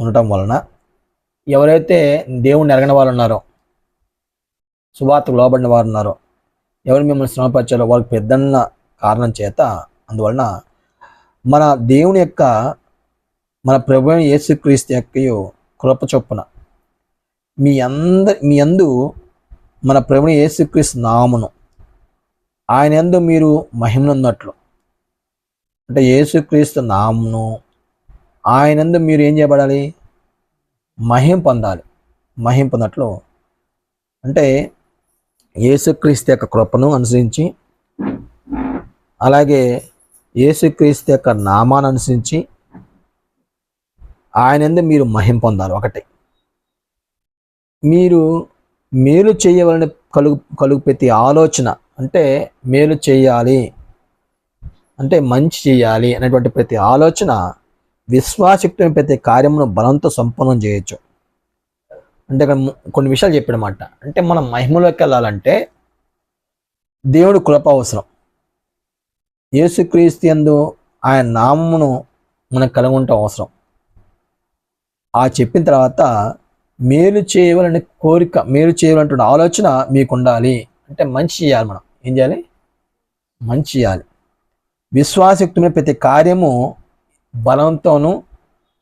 ఉండటం వలన ఎవరైతే దేవుణ్ణి ఎరగని వాళ్ళు ఉన్నారో, సువార్తకు లోబడిన వారు ఉన్నారో, ఎవరు మిమ్మల్ని శ్రమపరిచారో వాళ్ళకి పెద్దన్న కారణం చేత, అందువలన మన దేవుని యొక్క మన ప్రభువైన యేసుక్రీస్తు యొక్క కృప చొప్పున మీ యందు మన ప్రభువైన యేసుక్రీస్తు నామమును ఆయన యందు మీరు మహిమనున్నట్లు, అంటే యేసుక్రీస్తు నామమును ఆయన యందు మీరు ఏం చేయబడాలి? మహిమ పొందాలి. మహిమ పొందట్లు అంటే యేసుక్రీస్తు యొక్క కృపను అనుసరించి, అలాగే యేసుక్రీస్తు యొక్క నామాన్ని అనుసరించి ఆయన యందు మీరు మహిమ పొందాలి. ఒకటి, మీరు మేలు చేయవలని కలుగు ప్రతి ఆలోచన, అంటే మేలు చేయాలి అంటే మంచి చేయాలి అనేటువంటి ప్రతి ఆలోచన విశ్వాసయుక్తమైన ప్రతి కార్యమును బలంతో సంపూర్ణం చేయొచ్చు. అంటే కొన్ని విషయాలు చెప్పాడన్నమాట. అంటే మనం మహిమలోకి వెళ్ళాలంటే దేవుడు కృప అవసరం. యేసుక్రీస్తు యందు ఆయన నామమును మనకు కలిగి ఉండటం అవసరం. ఆ చెప్పిన తర్వాత మేలు చేయవాలని కోరిక, మేలు చేయాలంటున్న ఆలోచన మీకు ఉండాలి. అంటే మంచి చేయాలి. మనం ఏం చేయాలి? మంచి చేయాలి. విశ్వాసయుక్తమైన ప్రతి కార్యము బలంతోనూ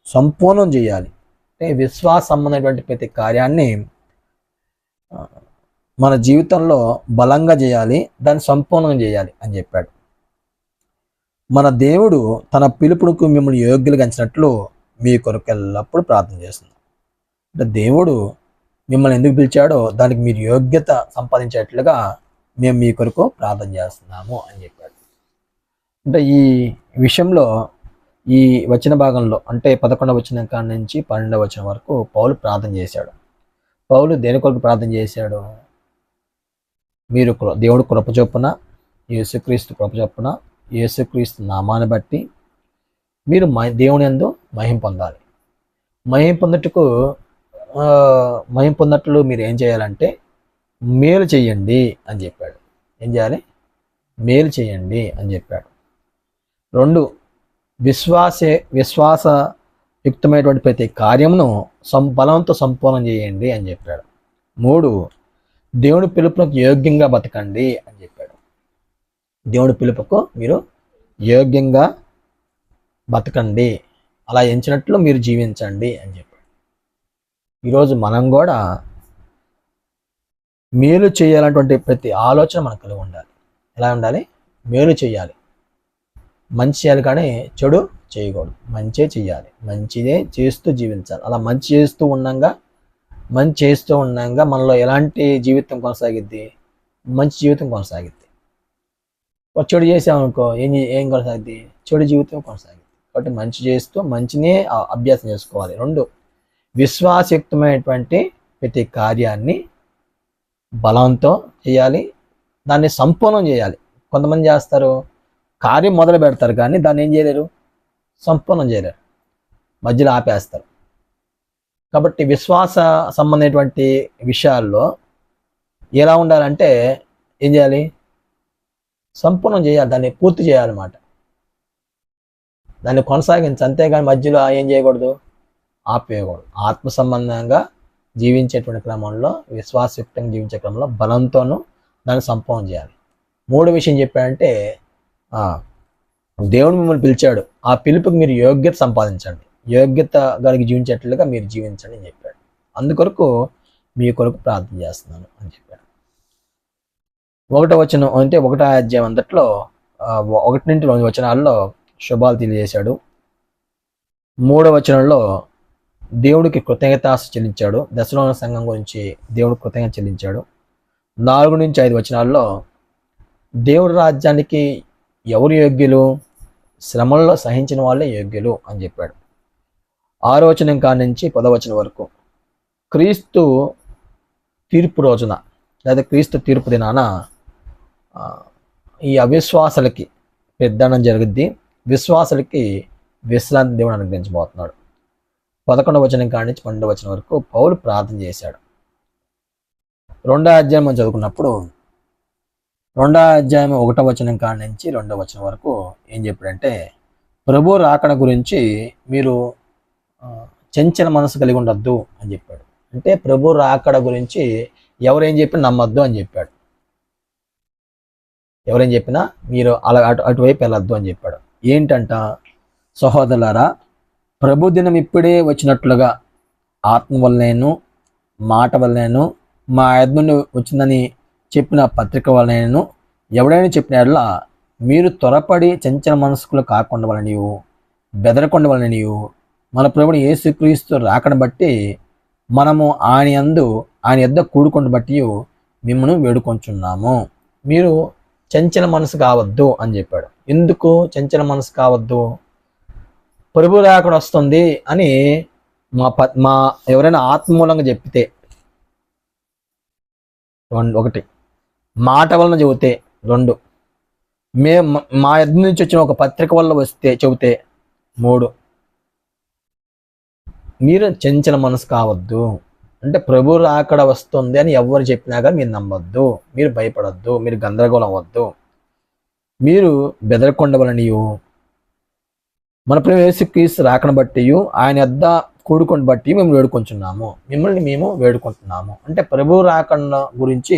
సంపూర్ణం చేయాలి. అంటే విశ్వాస సంబంధమైనటువంటి ప్రతి కార్యాన్ని మన జీవితంలో బలంగా చేయాలి, దాన్ని సంపూర్ణంగా చేయాలి అని చెప్పాడు. మన దేవుడు తన పిలుపునకు మిమ్మల్ని యోగ్యులుగా ఎంచినట్లు మీ కొరకు ఎల్లప్పుడూ ప్రార్థన చేస్తుంది. అంటే దేవుడు మిమ్మల్ని ఎందుకు పిలిచాడో దానికి మీరు యోగ్యత సంపాదించేట్లుగా మేము మీ కొరకు ప్రార్థన చేస్తున్నాము అని చెప్పాడు. అంటే ఈ విషయంలో ఈ వచన భాగంలో అంటే 11వ వచనం కాడి నుంచి 12వ వచనం వరకు పౌలు ప్రార్థన చేశాడు. పౌలు దేని కొరకు ప్రార్థన చేశాడు? మీరు దేవుడు కృప చొప్పున, యేసుక్రీస్తు కృప చొప్పున, యేసుక్రీస్తు నామాన్ని బట్టి మీరు దేవుని యందు మహిమ పొందాలి. మహిమ పొందుటకు మహిమ పొందట్లు మీరు ఏం చేయాలంటే మేలు చెయ్యండి అని చెప్పాడు. ఏం చేయాలి? మేలు చేయండి అని చెప్పాడు. 2, విశ్వాసయుక్తమైనటువంటి ప్రతి కార్యమును బలంతో సంపూర్ణం చేయండి అని చెప్పాడు. 3, దేవుని పిలుపునకు యోగ్యంగా బతకండి అని చెప్పాడు. దేవుని పిలుపుకు మీరు యోగ్యంగా బతకండి, అలా ఎంచినట్లు మీరు జీవించండి అని చెప్పాడు. ఈరోజు మనం కూడా మేలు చేయాలన్నటువంటి ప్రతి ఆలోచన మనకు కలిగి ఉండాలి. ఎలా ఉండాలి? మేలు చేయాలి, మంచి చేయాలి, కానీ చెడు చేయకూడదు. మంచే చేయాలి, మంచిదే చేస్తూ జీవించాలి. అలా మంచి చేస్తూ ఉండగా మనలో ఎలాంటి జీవితం కొనసాగిద్ది? మంచి జీవితం కొనసాగిద్ది. చెడు చేసామనుకో ఏం కొనసాగిద్ది? చెడు జీవితం కొనసాగిద్ది. కాబట్టి మంచి చేస్తూ మంచినే అభ్యాసం చేసుకోవాలి. 2, విశ్వాసయుక్తమైనటువంటి ప్రతి కార్యాన్ని బలంతో చేయాలి, దాన్ని సంపూర్ణం చేయాలి. కొంతమంది చేస్తారు, కార్యం మొదలు పెడతారు కానీ దాన్ని ఏం చేయలేరు? సంపూర్ణం చేయలేరు, మధ్యలో ఆపేస్తారు. కాబట్టి విశ్వాస సంబంధమైనటువంటి విషయాల్లో ఎలా ఉండాలంటే ఏం చేయాలి? సంపూర్ణం చేయాలి, దాన్ని పూర్తి చేయాలన్నమాట. దాన్ని కొనసాగించి, అంతేగాని మధ్యలో ఏం చేయకూడదు? ఆపేయకూడదు. ఆత్మ సంబంధంగా జీవించేటువంటి క్రమంలో, విశ్వాసయుక్తంగా జీవించే క్రమంలో బలంతోనూ దాన్ని సంపూర్ణం చేయాలి. 3 విషయం చెప్పాడంటే దేవుడు మిమ్మల్ని పిలిచాడు, ఆ పిలుపుకి మీరు యోగ్యత సంపాదించండి, యోగ్యత కలిగి జీవించేట్లుగా మీరు జీవించండి అని చెప్పాడు. అందుకొరకు మీ కొరకు ప్రార్థన చేస్తున్నాను అని చెప్పాడు. 1వ వచనం అంటే 1వ అధ్యాయం అంతట్లో 1 నుండి 2 వచనాల్లో శుభాలు తెలియజేశాడు. 3వ వచనంలో దేవుడికి కృతజ్ఞతాస్సు చెల్లించాడు. దశలోన సంఘం గురించి దేవుడు కృతజ్ఞత చెల్లించాడు. 4 నుంచి 5 వచనాల్లో దేవుడి రాజ్యానికి ఎవరు యోగ్యులు? శ్రమల్లో సహించిన వాళ్ళే యోగ్యులు అని చెప్పాడు. 6వ వచనం కాడి నుంచి 10వ వచనం వరకు క్రీస్తు తీర్పు రోజున లేదా క్రీస్తు తీర్పు దినాన ఈ అవిశ్వాసులకి పెద్దనం జరుగుద్ది, విశ్వాసులకి విశ్రాంతి దేవుడు అనుగ్రహించబోతున్నాడు. 11వ వచనం కాడి నుంచి 12వ వచనం వరకు పౌలు ప్రార్థన చేశాడు. 2వ అధ్యాయం మనం చదువుకున్నప్పుడు 2వ అధ్యాయం 1వ వచనం కాడి నుంచి 2వ వచనం వరకు ఏం చెప్పాడంటే ప్రభు రాకడ గురించి మీరు చంచల మనసు కలిగి ఉండొద్దు అని చెప్పాడు. అంటే ప్రభు రాకడ గురించి ఎవరేం చెప్పినా నమ్మొద్దు అని చెప్పాడు. ఎవరేం చెప్పినా మీరు అలా అటువైపు వెళ్ళొద్దు అని చెప్పాడు. ఏంటంట? సహోదరులారా, ప్రభు దినం ఇప్పుడే వచ్చినట్లుగా ఆత్మ వల్లనేను, మాట వల్లనేను, మా యొద్ద నుండి వచ్చిందని చెప్పిన పత్రిక వల్లనేను ఎవడైనా చెప్పినట్లా మీరు త్వరపడి చంచల మనస్కులు కాకుండా వలనియు, బెదరకుండా వలనియు, మన ప్రభుని యేసుక్రీస్తు రాకడ బట్టి మనము ఆయన యొద్ద కూడుకొని బట్టి మిమ్మల్ని వేడుకొంచున్నాము. మీరు చంచల మనసు కావద్దు అని చెప్పాడు. ఎందుకు చంచల మనసు కావద్దు? ప్రభు రాకడ వస్తుంది అని మా ఎవరైనా ఆత్మమూలంగా చెప్తే, 1 మాట వలన చెబితే, 2 మా యొద్ద నుంచి వచ్చిన ఒక పత్రిక వల్ల చెబితే, 3 మీరు చంచల మనసు కావద్దు. అంటే ప్రభు రాకడ వస్తుంది అని ఎవరు చెప్పినా కానీ మీరు నమ్మొద్దు, మీరు భయపడద్దు, మీరు గందరగోళం అవ్వద్దు, మీరు బెదరకొండవలనియు, మన ప్రభు యేసుక్రీస్తు రాకడ బట్టి ఆయన యొద్ద కూడుకొని బట్టి మిమ్మల్ని మేము వేడుకుంటున్నాము. అంటే ప్రభు రాకడ గురించి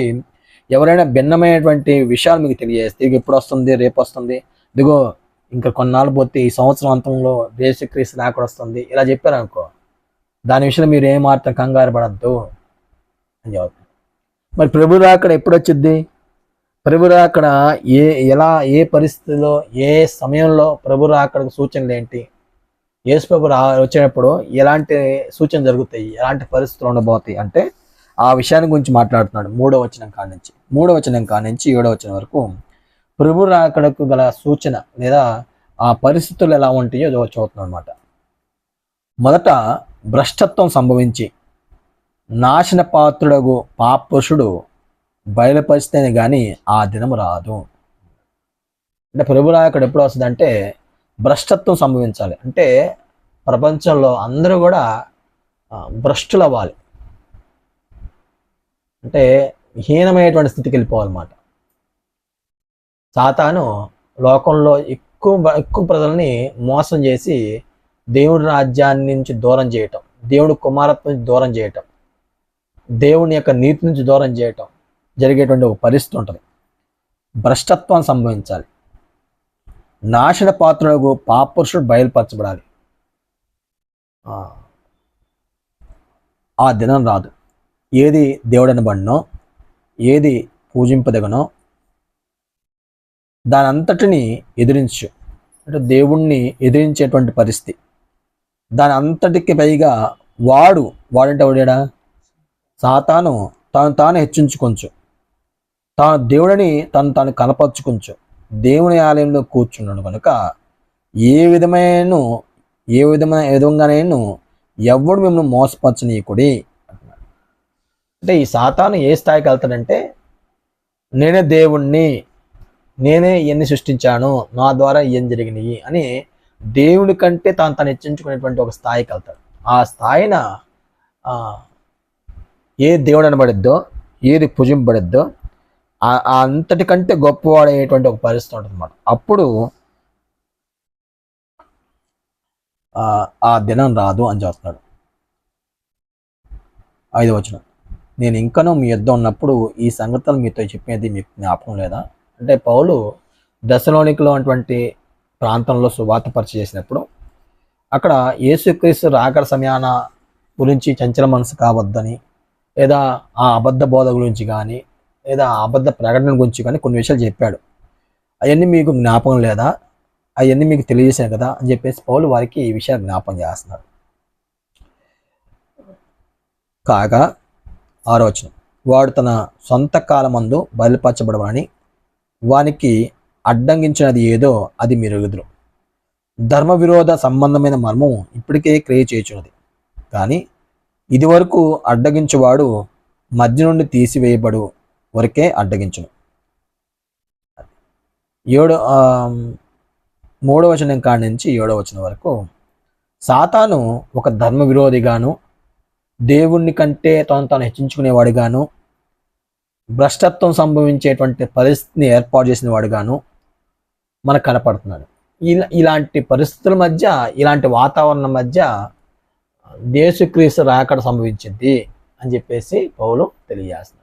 ఎవరైనా భిన్నమైనటువంటి విషయాలు మీకు తెలియజేస్తే, ఇది ఎప్పుడు వస్తుంది, రేపు వస్తుంది, ఇదిగో ఇంకా కొన్నాళ్ళు పోతే ఈ సంవత్సరం అంతంలో యేసుక్రీస్తు రాకడ వస్తుంది, ఇలా చెప్పారనుకో, దాని విషయంలో మీరు ఏమాత్రం కంగారు పడద్దు అని చెబుతారు. మరి ప్రభు రాకడ ఎప్పుడు వచ్చింది? ప్రభు రాకడ ఏ పరిస్థితిలో, ఏ సమయంలో ప్రభు రాకడకు సూచనలు ఏంటి? యేసు ప్రభు వచ్చేటప్పుడు ఎలాంటి సూచనలు జరుగుతాయి, ఎలాంటి పరిస్థితులు ఉండబోతాయి అంటే ఆ విషయాన్ని గురించి మాట్లాడుతున్నాడు. 3వ వచనం కాడి నుంచి 7వ వచనం వరకు ప్రభు రాకడకు గల సూచన లేదా ఆ పరిస్థితులు ఎలా ఉంటాయో చూస్తున్నాం అనమాట. మొదట భ్రష్టత్వం సంభవించి నాశన పాత్రుడగు పాపురుషుడు బయలుపరిస్తేనే కానీ ఆ దినం రాదు. అంటే ప్రభు రాకడ ఎప్పుడు వస్తుందంటే భ్రష్టత్వం సంభవించాలి. అంటే ప్రపంచంలో అందరూ కూడా భ్రష్టులు అవ్వాలి, అంటే హీనమైనటువంటి స్థితికి వెళ్ళిపోవాలన్నమాట. సాతాను లోకంలో ఎక్కువ ప్రజల్ని మోసం చేసి దేవుడి రాజ్యాన్ని నుంచి దూరం చేయటం, దేవుడి కుమారత్వం నుంచి దూరం చేయటం, దేవుని యొక్క నీతి నుంచి దూరం చేయటం జరిగేటువంటి ఒక పరిస్థితి ఉంటుంది. భ్రష్టత్వం సంభవించాలి, నాశన పాత్రులకు పాపురుషుడు బయలుపరచబడాలి. ఆ దినం రాదు. ఏది దేవుడనబడినో, ఏది పూజింపదగనో దాని అంతటిని ఎదిరించు, అంటే దేవుణ్ణి ఎదిరించేటువంటి పరిస్థితి. దాని అంతటికి పైగా వాడంటే వాడా సాతాను తాను హెచ్చించుకొంచు, తాను దేవుడిని తాను కనపరుచుకొంచు, దేవుని ఆలయంలో కూర్చున్నాడు కనుక ఏ విధంగానైనా ఎవడు మిమ్మల్ని మోసపరచనీయకుడి అంటున్నాడు. అంటే ఈ సాతాను ఏ స్థాయికి వెళ్తాడంటే నేనే దేవుణ్ణి, నేనే ఇవన్నీ సృష్టించాను, నా ద్వారా ఏం జరిగినాయి అని దేవుడి కంటే తాను హెచ్చించుకునేటువంటి ఒక స్థాయికి వెళ్తాడు. ఆ స్థాయిన ఏ దేవుడు అనబడిద్దో, ఏది పూజింపబడిద్దో అంతటికంటే గొప్పవాడయ్యేటువంటి ఒక పరిస్థితి ఉంటుంది అన్నమాట. అప్పుడు ఆ దినం రాదు అని చెప్తున్నాడు. 5వ వచనం, నేను ఇంకనూ మీ యొద్ద ఉన్నప్పుడు ఈ సంగతులు మీతో చెప్పేది మీకు జ్ఞాపకం లేదా? అంటే పౌలు దెస్సలోనికలో అటువంటి ప్రాంతంలో సువార్త పరిచయం చేసినప్పుడు అక్కడ యేసుక్రీస్తు రాకడ సమయాన గురించి చంచల మనసు కావద్దని, లేదా ఆ అబద్ధ బోధ గురించి కానీ, లేదా ఆ అబద్ధ ప్రకటన గురించి కానీ కొన్ని విషయాలు చెప్పాడు. అవన్నీ మీకు జ్ఞాపకం లేదా, అవన్నీ మీకు తెలియజేశాను కదా అని చెప్పేసి పౌలు వారికి ఈ విషయాలు జ్ఞాపకం చేస్తున్నాడు. కాగా 6వ వచనం, వాడు తన సొంత కాలమందు బయలుపరచబడవని వానికి అడ్డంగించినది ఏదో అది మీరెరుగుదురు. ధర్మ విరోధ సంబంధమైన మర్మం ఇప్పటికే క్రియ చేయుచున్నది, కానీ ఇది వరకు అడ్డగించువాడు మధ్య నుండి తీసివేయబడు వరకే అడ్డగించును. 3వ వచనం కాడి నుంచి 7వ వచనం వరకు సాతాను ఒక ధర్మ విరోధిగాను, దేవుణ్ణి కంటే తాను హెచ్చించుకునేవాడిగాను, భ్రష్టత్వం సంభవించేటువంటి పరిస్థితిని ఏర్పాటు చేసిన వాడుగాను మనకు కనపడుతున్నాడు. ఇలాంటి పరిస్థితుల మధ్య, ఇలాంటి వాతావరణం మధ్య యేసుక్రీస్తు రాకడ సంభవించింది అని చెప్పేసి పౌలు తెలియజేస్తున్నాడు.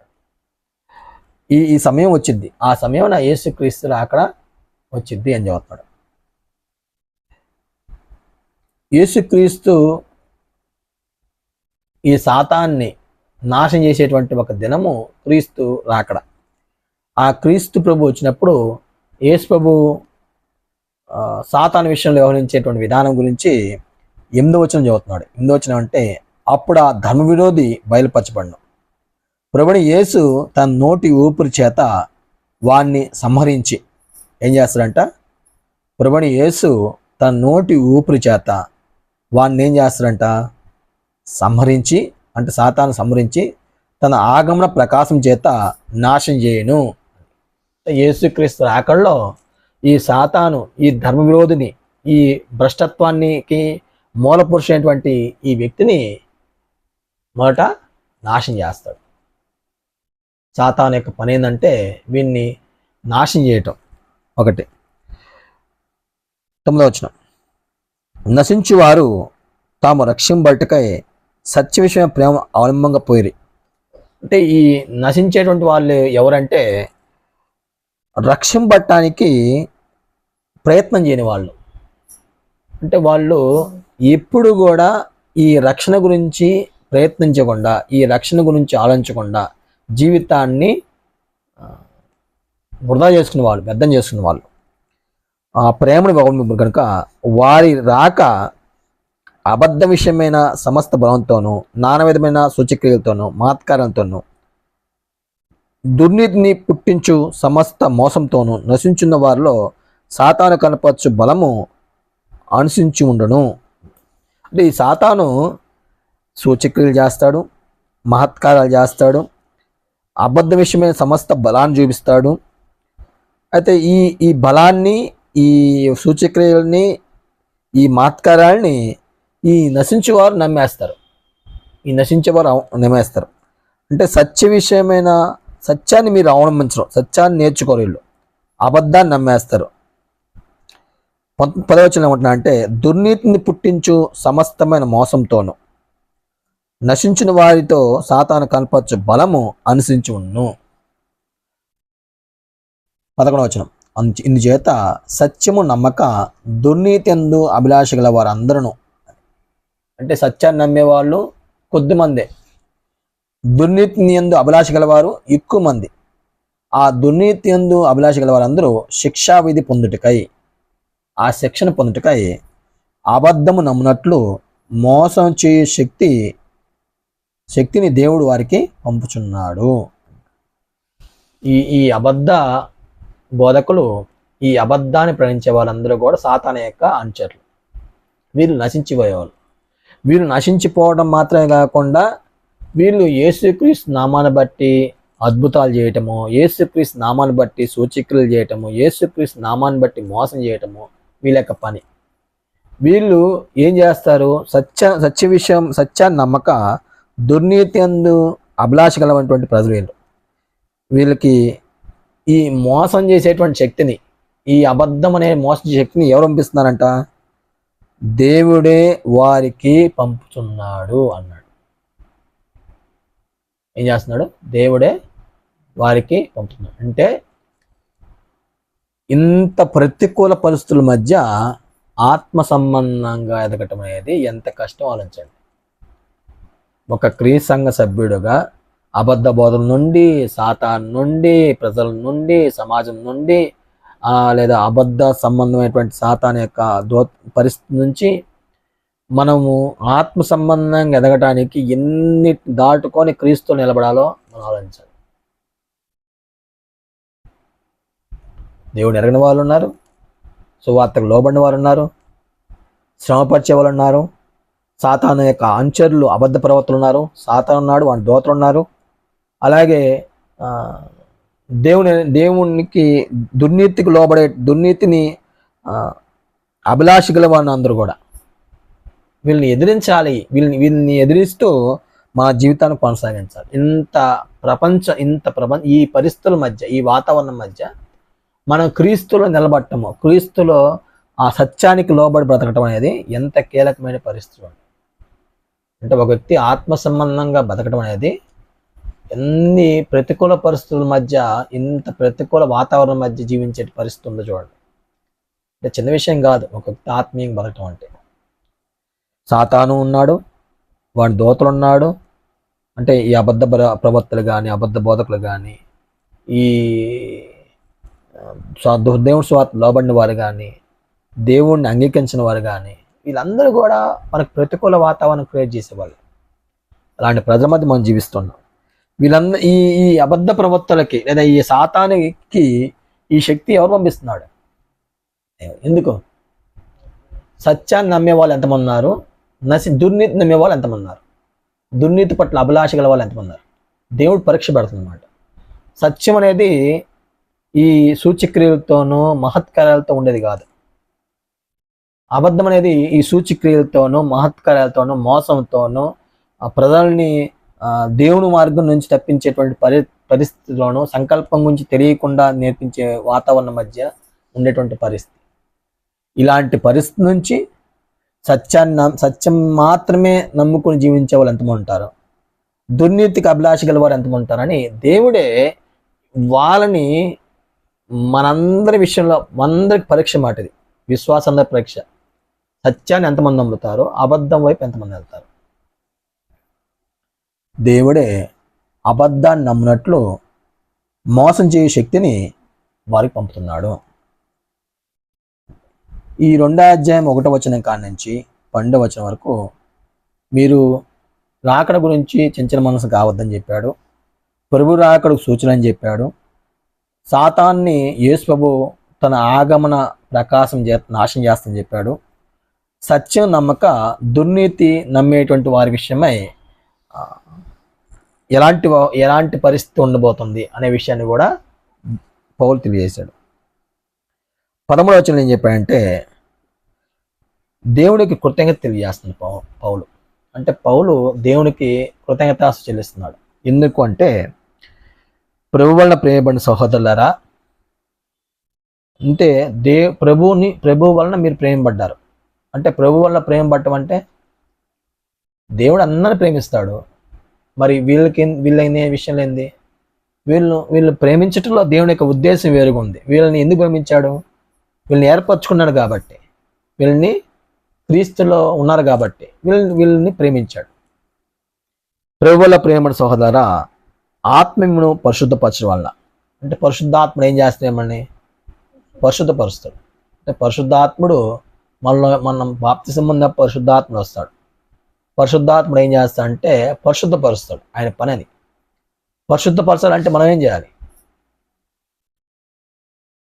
ఈ సమయం వచ్చింది, ఆ సమయం యేసుక్రీస్తు రాకడ వచ్చింది అని చెప్తున్నాడు. యేసుక్రీస్తు ఈ సాతాన్ని నాశనం చేసేటువంటి ఒక దినము క్రీస్తు రాకడ. ఆ క్రీస్తు ప్రభు వచ్చినప్పుడు యేసు ప్రభు సాతాను విషయంలో వ్యవహరించేటువంటి విధానం గురించి 8వ వచనం చదువుతున్నాడు. 8వ వచనం అంటే, అప్పుడు ఆ ధర్మ విరోధి బయలుపరచబడను. ప్రభుని యేసు తన నోటి ఊపిరి చేత వాణ్ణి సంహరించి ఏం చేస్తాడంట? ప్రభుని యేసు తన నోటి ఊపిరి చేత వాణ్ణి ఏం చేస్తాడంట? సంహరించి, అంటే సాతాను సంహరించి తన ఆగమన ప్రకాశం చేత నాశనం చేయను. యేసుక్రీస్తు రాకడలో ఈ సాతాను, ఈ ధర్మ విరోధిని, ఈ భ్రష్టత్వానికి మూల పురుషైనటువంటి ఈ వ్యక్తిని మొదట నాశనం చేస్తాడు. సాతాను యొక్క పని ఏంటంటే వీన్ని నాశనం చేయటం. ఒకటి. 9వ వచనం, నశించు వారు తాము రక్షింబట్టుకై సత్య విషయం ప్రేమ అవలంబంగా పోయిరి. అంటే ఈ నశించేటువంటి వాళ్ళు ఎవరంటే రక్షింపబడటానికి ప్రయత్నం చేయని వాళ్ళు. అంటే వాళ్ళు ఎప్పుడు కూడా ఈ రక్షణ గురించి ప్రయత్నించకుండా, ఈ రక్షణ గురించి ఆలోచించకుండా జీవితాన్ని వృధా చేసుకునే వాళ్ళు, వ్యర్థం చేసుకునే వాళ్ళు. ఆ ప్రేమను కనుక వారి రాక అబద్ధ విషయమైన సమస్త బలంతోనూ, నానా విధమైన సూచక్రియలతోనూ, మహత్కారంతోనూ, దుర్నీతిని పుట్టించు సమస్త మోసంతోనూ నశించున్న వారిలో సాతాను కనపరచు బలము అనుసరించి ఉండును. అంటే ఈ సాతాను సూచక్రియలు చేస్తాడు, మహత్కారాలు చేస్తాడు, అబద్ధ విషయమైన సమస్త బలాన్ని చూపిస్తాడు. అయితే ఈ ఈ బలాన్ని, ఈ సూచక్రియల్ని, ఈ మాత్కారాల్ని ఈ నశించేవారు నమ్మేస్తారు. ఈ నశించేవారు నమ్మేస్తారు. అంటే సత్యాన్ని మీరు అవలంబించరు, సత్యాన్ని నేర్చుకోరు. వీళ్ళు అబద్ధాన్ని నమ్మేస్తారు. 10వ వచనం ఏమంటున్నా అంటే, దుర్నీతిని పుట్టించు సమస్తమైన మోసంతోను నశించిన వారితో సాతాను కనపరచు బలము అనుసరించి ఉన్ను. 11వ వచనం, ఇందుచేత సత్యము నమ్మక దుర్నీతి యందు అభిలాష గల వారందరూ, అంటే సత్యాన్ని నమ్మేవాళ్ళు కొద్దిమందే, దుర్నీతి యందు అభిలాష గలవారు ఎక్కువ మంది. ఆ దుర్నీతి యందు అభిలాష గల వారందరూ శిక్షావిధి పొందుటకై, ఆ శిక్షను పొందుటకై అబద్ధము నమ్మునట్లు మోసం చేయు శక్తిని దేవుడు వారికి పంపుచున్నాడు. ఈ అబద్ధ బోధకులు, ఈ అబద్ధాన్ని ప్రణించే వాళ్ళందరూ కూడా సాతాను యొక్క అనుచరులు. వీళ్ళు నశించిపోయేవాళ్ళు. వీళ్ళు నశించిపోవడం మాత్రమే కాకుండా వీళ్ళు యేసుక్రీస్తు నామాన్ని బట్టి అద్భుతాలు చేయటము, యేసుక్రీస్తు నామాన్ని బట్టి సూచక్రియలు చేయటము, యేసుక్రీస్తు నామాన్ని బట్టి మోసం చేయటము వీళ్ళ యొక్క పని. వీళ్ళు ఏం చేస్తారు? సత్యాన్ని నమ్మక దుర్నీతి యందు అభిలాష గలమైనటువంటి ప్రజలు వీళ్ళు. వీళ్ళకి ఈ మోసం చేసేటువంటి శక్తిని, ఈ అబద్ధం అనే మోసం శక్తిని ఎవరు పంపిస్తున్నారంట? దేవుడే వారికి పంపుతున్నాడు అన్నాడు. ఏం చేస్తున్నాడు? దేవుడే వారికి పంపుతున్నాడు. అంటే ఇంత ప్రతికూల పరిస్థితుల మధ్య ఆత్మ సంబంధంగా ఎదగటం అనేది ఎంత కష్టం ఆలోచించండి. ఒక క్రీస్తు సంఘ సభ్యుడుగా అబద్ధ బోధల నుండి, సాతాన్ నుండి, ప్రజల నుండి, సమాజం నుండి, లేదా అబద్ధ సంబంధమైనటువంటి సాతాన్ యొక్క పరిస్థితి నుంచి మనము ఆత్మ సంబంధంగా ఎదగటానికి ఎన్ని దాటుకొని క్రీస్తు నిలబడాలో మనం ఆలోచించాలి. దేవుని ఎరగని వాళ్ళు ఉన్నారు, సువార్తకు లోబడిన వారు ఉన్నారు, శ్రమపరిచే వాళ్ళు ఉన్నారు, సాతాను యొక్క అనుచరులు అబద్ధ ప్రవర్తలు ఉన్నారు, సాతాను ఉన్నాడు, వాడి దోతలు ఉన్నారు. అలాగే దేవునికి దుర్నీతికి లోబడే, దుర్నీతిని అభిలాష గల వాడిని అందరూ కూడా వీళ్ళని ఎదిరించాలి. వీళ్ళని ఎదిరిస్తూ మా జీవితాన్ని కొనసాగించాలి. ఈ పరిస్థితుల మధ్య, ఈ వాతావరణం మధ్య మనం క్రీస్తులో నిలబడటము, క్రీస్తులో ఆ సత్యానికి లోబడి బ్రతకటం అనేది ఎంత కీలకమైన పరిస్థితి. అంటే ఒక వ్యక్తి ఆత్మ సంబంధంగా బతకడం అనేది ఎన్ని ప్రతికూల పరిస్థితుల మధ్య, ఇంత ప్రతికూల వాతావరణం మధ్య జీవించే పరిస్థితి ఉందో చూడండి. అంటే చిన్న విషయం కాదు ఒక వ్యక్తి ఆత్మీయంగా బతకటం అంటే. సాతాను ఉన్నాడు, వాడి దోతలు ఉన్నాడు. అంటే ఈ అబద్ధ ప్రవర్తలు కానీ, అబద్ధ బోధకులు కానీ, ఈ దేవుని స్వార్థ లోబడిన వారు కానీ, దేవుణ్ణి అంగీకరించిన వారు కానీ, వీళ్ళందరూ కూడా మనకు ప్రతికూల వాతావరణం క్రియేట్ చేసేవాళ్ళు. అలాంటి ప్రజల మధ్య మనం జీవిస్తున్నాం. వీళ్ళందరూ ఈ అబద్ధ ప్రవర్తలకి లేదా ఈ సాతానికి ఈ శక్తి ఎవరు పంపిస్తున్నాడు? ఎందుకు? సత్యాన్ని నమ్మే వాళ్ళు ఎంతమంది ఉన్నారు? దుర్నీతి నమ్మే వాళ్ళు ఎంతమంది ఉన్నారు? దుర్నీతి పట్ల అభిలాష గల వాళ్ళు ఎంతమంది ఉన్నారు? దేవుడు పరీక్ష పెడుతుంది అన్నమాట. సత్యం అనేది ఈ సూచక్రియలతోనూ మహత్కార్యాలతో ఉండేది కాదు. అబద్ధం అనేది ఈ సూచక్రియలతోనూ మహత్కార్యాలతోనూ మోసంతోనూ ప్రజల్ని దేవుని మార్గం నుంచి తప్పించేటువంటి పరిస్థితిలోనూ, సంకల్పం గురించి తెలియకుండా నేర్పించే వాతావరణం మధ్య ఉండేటువంటి పరిస్థితి. ఇలాంటి పరిస్థితి నుంచి సత్యం మాత్రమే నమ్ముకుని జీవించే వాళ్ళు ఎంతమంది ఉంటారు? దుర్నీతికి అభిలాష గల వారు ఎంతమంది ఉంటారని దేవుడే వాళ్ళని మనందరి విషయంలో, మనందరికి పరీక్ష మాట ఇది. విశ్వాసంలో పరీక్ష. సత్యాన్ని ఎంతమంది నమ్ముతారో అబద్ధం వైపు ఎంతమంది వెళ్తారు. దేవుడే అబద్ధాన్ని నమ్మునట్లు మోసం చేయే శక్తిని వారికి పంపుతున్నాడు. ఈ 2వ అధ్యాయం 1వ వచనం కాడి నుంచి 12వ వచనం వరకు మీరు రాకడ గురించి చంచల మనసు కావద్దని చెప్పాడు. ప్రభు రాకడకు సూచన అని చెప్పాడు. సాతాన్ని యేసు ప్రభు తన ఆగమన ప్రకాశం నాశనం చేస్తని చెప్పాడు. సత్యం నమ్మక దుర్నీతి నమ్మేటువంటి వారి విషయమై ఎలాంటి పరిస్థితి ఉండబోతుంది అనే విషయాన్ని కూడా పౌలు తెలియజేశాడు. 13వ వచనంలో ఏం చెప్పాడంటే దేవుడికి కృతజ్ఞత తెలియజేస్తుంది పౌలు. అంటే పౌలు దేవునికి కృతజ్ఞతాస్తు చెల్లిస్తున్నాడు. ఎందుకు అంటే ప్రభు వలన ప్రేమపడిన సహోదరులారా, అంటే ప్రభు వలన మీరు ప్రేమపడ్డారు. అంటే ప్రభు వల్ల ప్రేమపడటం అంటే దేవుడు అందరిని ప్రేమిస్తాడు. మరి వీళ్ళైన విషయం ఏంది? వీళ్ళు ప్రేమించటంలో దేవుని యొక్క ఉద్దేశం వేరుగా ఉంది. వీళ్ళని ఎందుకు ప్రేమించాడు? వీళ్ళని ఏర్పరచుకున్నాడు కాబట్టి, వీళ్ళని క్రీస్తులో ఉన్నారు కాబట్టి వీళ్ళని ప్రేమించాడు. ప్రభువుల ప్రేమ సహోదరా, ఆత్మను పరిశుద్ధపరచడం వల్ల, అంటే పరిశుద్ధాత్ముడు ఏం చేస్తామని పరిశుద్ధపరుస్తాడు. అంటే పరిశుద్ధాత్ముడు మనం బాప్తిసం పొందిన పరిశుద్ధాత్ముడు వస్తాడు. పరిశుద్ధాత్ముడు ఏం చేస్తాడంటే పరిశుద్ధపరుస్తాడు. ఆయన పని అది. పరిశుద్ధపరచాలంటే మనం ఏం చేయాలి?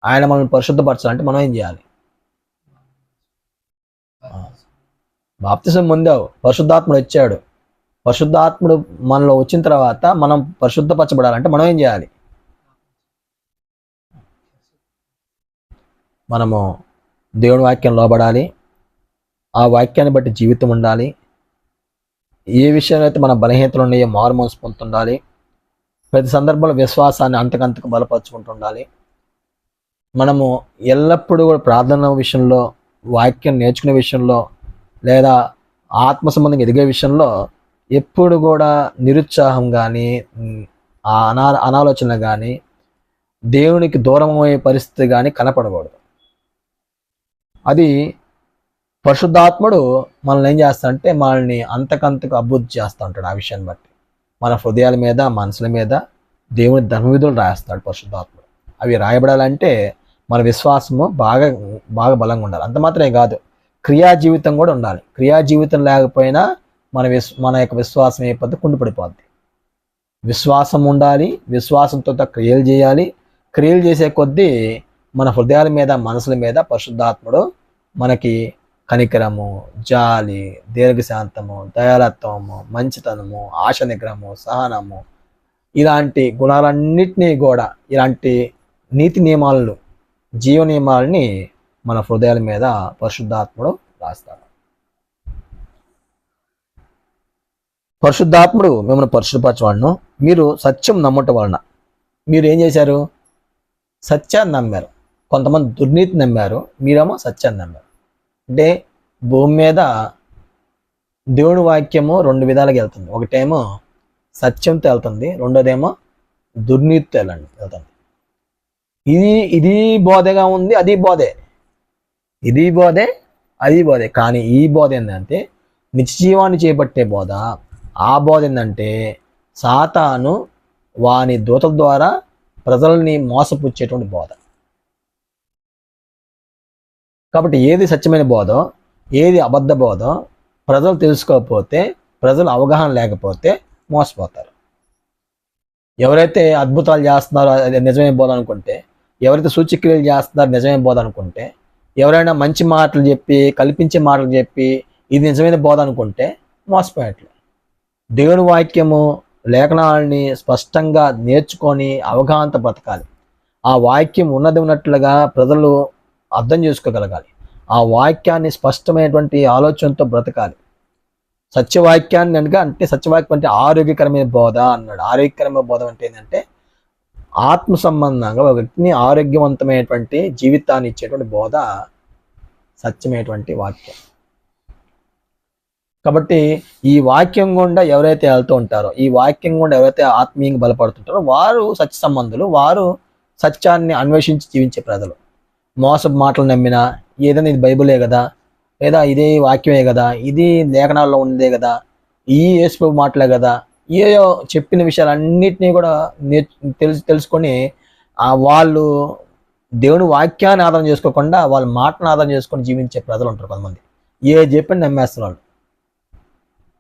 ఆయన మనల్ని పరిశుద్ధపరచాలంటే మనం ఏం చేయాలి? బాప్తిసం పొందావు, పరిశుద్ధాత్ముడు వచ్చాడు. పరిశుద్ధాత్ముడు మనలో వచ్చిన తర్వాత మనం పరిశుద్ధపరచబడాలంటే మనం ఏం చేయాలి? మనము దేవుని వాక్యం లోబడాలి. ఆ వాక్యాన్ని బట్టి జీవితం ఉండాలి. ఏ విషయంలో అయితే మన బలహీనతలు ఉన్నాయో మారు మనసు పొందుతుండాలి. ప్రతి సందర్భంలో విశ్వాసాన్ని అంతకంతకు బలపరుచుకుంటుండాలి. మనము ఎల్లప్పుడూ కూడా ప్రార్థన విషయంలో, వాక్యం నేర్చుకునే విషయంలో, లేదా ఆత్మ సంబంధంగా ఎదిగే విషయంలో ఎప్పుడు కూడా నిరుత్సాహం కానీ, అనాలోచన కానీ, దేవునికి దూరం అయ్యే పరిస్థితి కానీ కనపడకూడదు. అది పరిశుద్ధాత్ముడు మనల్ని ఏం చేస్తాడంటే మనల్ని అంతకంతకు అభివృద్ధి చేస్తూ ఉంటాడు. ఆ విషయాన్ని బట్టి మన హృదయాల మీద, మనసుల మీద దేవుని ధర్మవిధులు రాస్తాడు పరిశుద్ధాత్ముడు. అవి రాయబడాలంటే మన విశ్వాసము బాగా బలంగా ఉండాలి. అంత మాత్రమే కాదు, క్రియా జీవితం కూడా ఉండాలి. క్రియా జీవితం లేకపోయినా మన యొక్క విశ్వాసం ఏ పద్ధతి కుండిపడిపోద్ది. విశ్వాసం ఉండాలి, విశ్వాసంతో క్రియలు చేయాలి. క్రియలు చేసే కొద్దీ మన హృదయాల మీద, మనసుల మీద పరిశుద్ధాత్ముడు మనకి కనికరము, జాలి, దీర్ఘశాంతము, దయాలత్వము, మంచితనము, ఆశ నిగ్రహము, సహనము, ఇలాంటి గుణాలన్నిటినీ కూడా, ఇలాంటి నీతి నియమాలను, జీవ నియమాలని మన హృదయాల మీద పరిశుద్ధాత్ముడు రాస్తాడు. పరిశుద్ధాత్ముడు మిమ్మల్ని పరిశుద్ధపరచవాడును. మీరు సత్యం నమ్మటం వలన మీరు ఏం చేశారు? సత్యాన్ని నమ్మారు. కొంతమంది దుర్నీతి నమ్మారు, మీరేమో సత్యాన్ని నమ్మారు. అంటే భూమి మీద దేవుని వాక్యము రెండు విధాలుగా వెళ్తుంది. ఒకటేమో సత్యంతో వెళ్తుంది, రెండోదేమో దుర్నీతితో వెళ్తుంది. ఇది బోధగా ఉంది, అది బోధే. ఇది బోధే, అది బోధే. కానీ ఈ బోధ ఏంటంటే నిత్యజీవాన్ని చేపట్టే బోధ. ఆ బోధ ఏంటంటే సాతాను వాని దూతల ద్వారా ప్రజల్ని మోసపుచ్చేటువంటి బోధ. కాబట్టి ఏది సత్యమైన బోధో, ఏది అబద్ధ బోధో ప్రజలు తెలుసుకోకపోతే, ప్రజలు అవగాహన లేకపోతే మోసపోతారు. ఎవరైతే అద్భుతాలు చేస్తున్నారో అది నిజమైన బోధ అనుకుంటే, ఎవరైతే సూచక్రియలు చేస్తున్నారో నిజమైన బోధ అనుకుంటే, ఎవరైనా మంచి మాటలు చెప్పి, కల్పించే మాటలు చెప్పి ఇది నిజమైన బోధ అనుకుంటే మోసపోయేట్లే. దేవుని వాక్యము, లేఖనాలని స్పష్టంగా నేర్చుకొని అవగాహనతో బ్రతకాలి. ఆ వాక్యం ఉన్నట్లుగా ప్రజలు అర్థం చేసుకోగలగాలి. ఆ వాక్యాన్ని స్పష్టమైనటువంటి ఆలోచనతో బ్రతకాలి. సత్యవాక్యాన్ని అంటే సత్యవాక్యం అంటే ఆరోగ్యకరమైన బోధ అన్నాడు. ఆరోగ్యకరమైన బోధ అంటే ఏంటంటే ఆత్మ సంబంధంగా ఒక వ్యక్తిని ఆరోగ్యవంతమైనటువంటి జీవితాన్ని ఇచ్చేటువంటి బోధ సత్యమైనటువంటి వాక్యం. కాబట్టి ఈ వాక్యం గుండా ఎవరైతే వెళ్తూ ఉంటారో, ఈ వాక్యం గుండా ఎవరైతే ఆత్మీయంగా బలపడుతుంటారో వారు సత్య సంబంధులు, వారు సత్యాన్ని అన్వేషించి జీవించే ప్రజలు. మోసపు మాటలు నమ్మినా, ఏదైనా ఇది బైబులే కదా, లేదా ఇదే వాక్యమే కదా, ఇది లేఖనాల్లో ఉందే కదా, ఈ యేసుప్రభు మాటలే కదా, ఏయో చెప్పిన విషయాలన్నిటినీ కూడా తెలుసుకొని వాళ్ళు దేవుని వాక్యాన్ని ఆధారం చేసుకోకుండా వాళ్ళ మాటను ఆధారం చేసుకొని జీవించే ప్రజలు ఉంటారు. కొంతమంది ఏ చెప్పిన నమ్మేస్తున్నారు.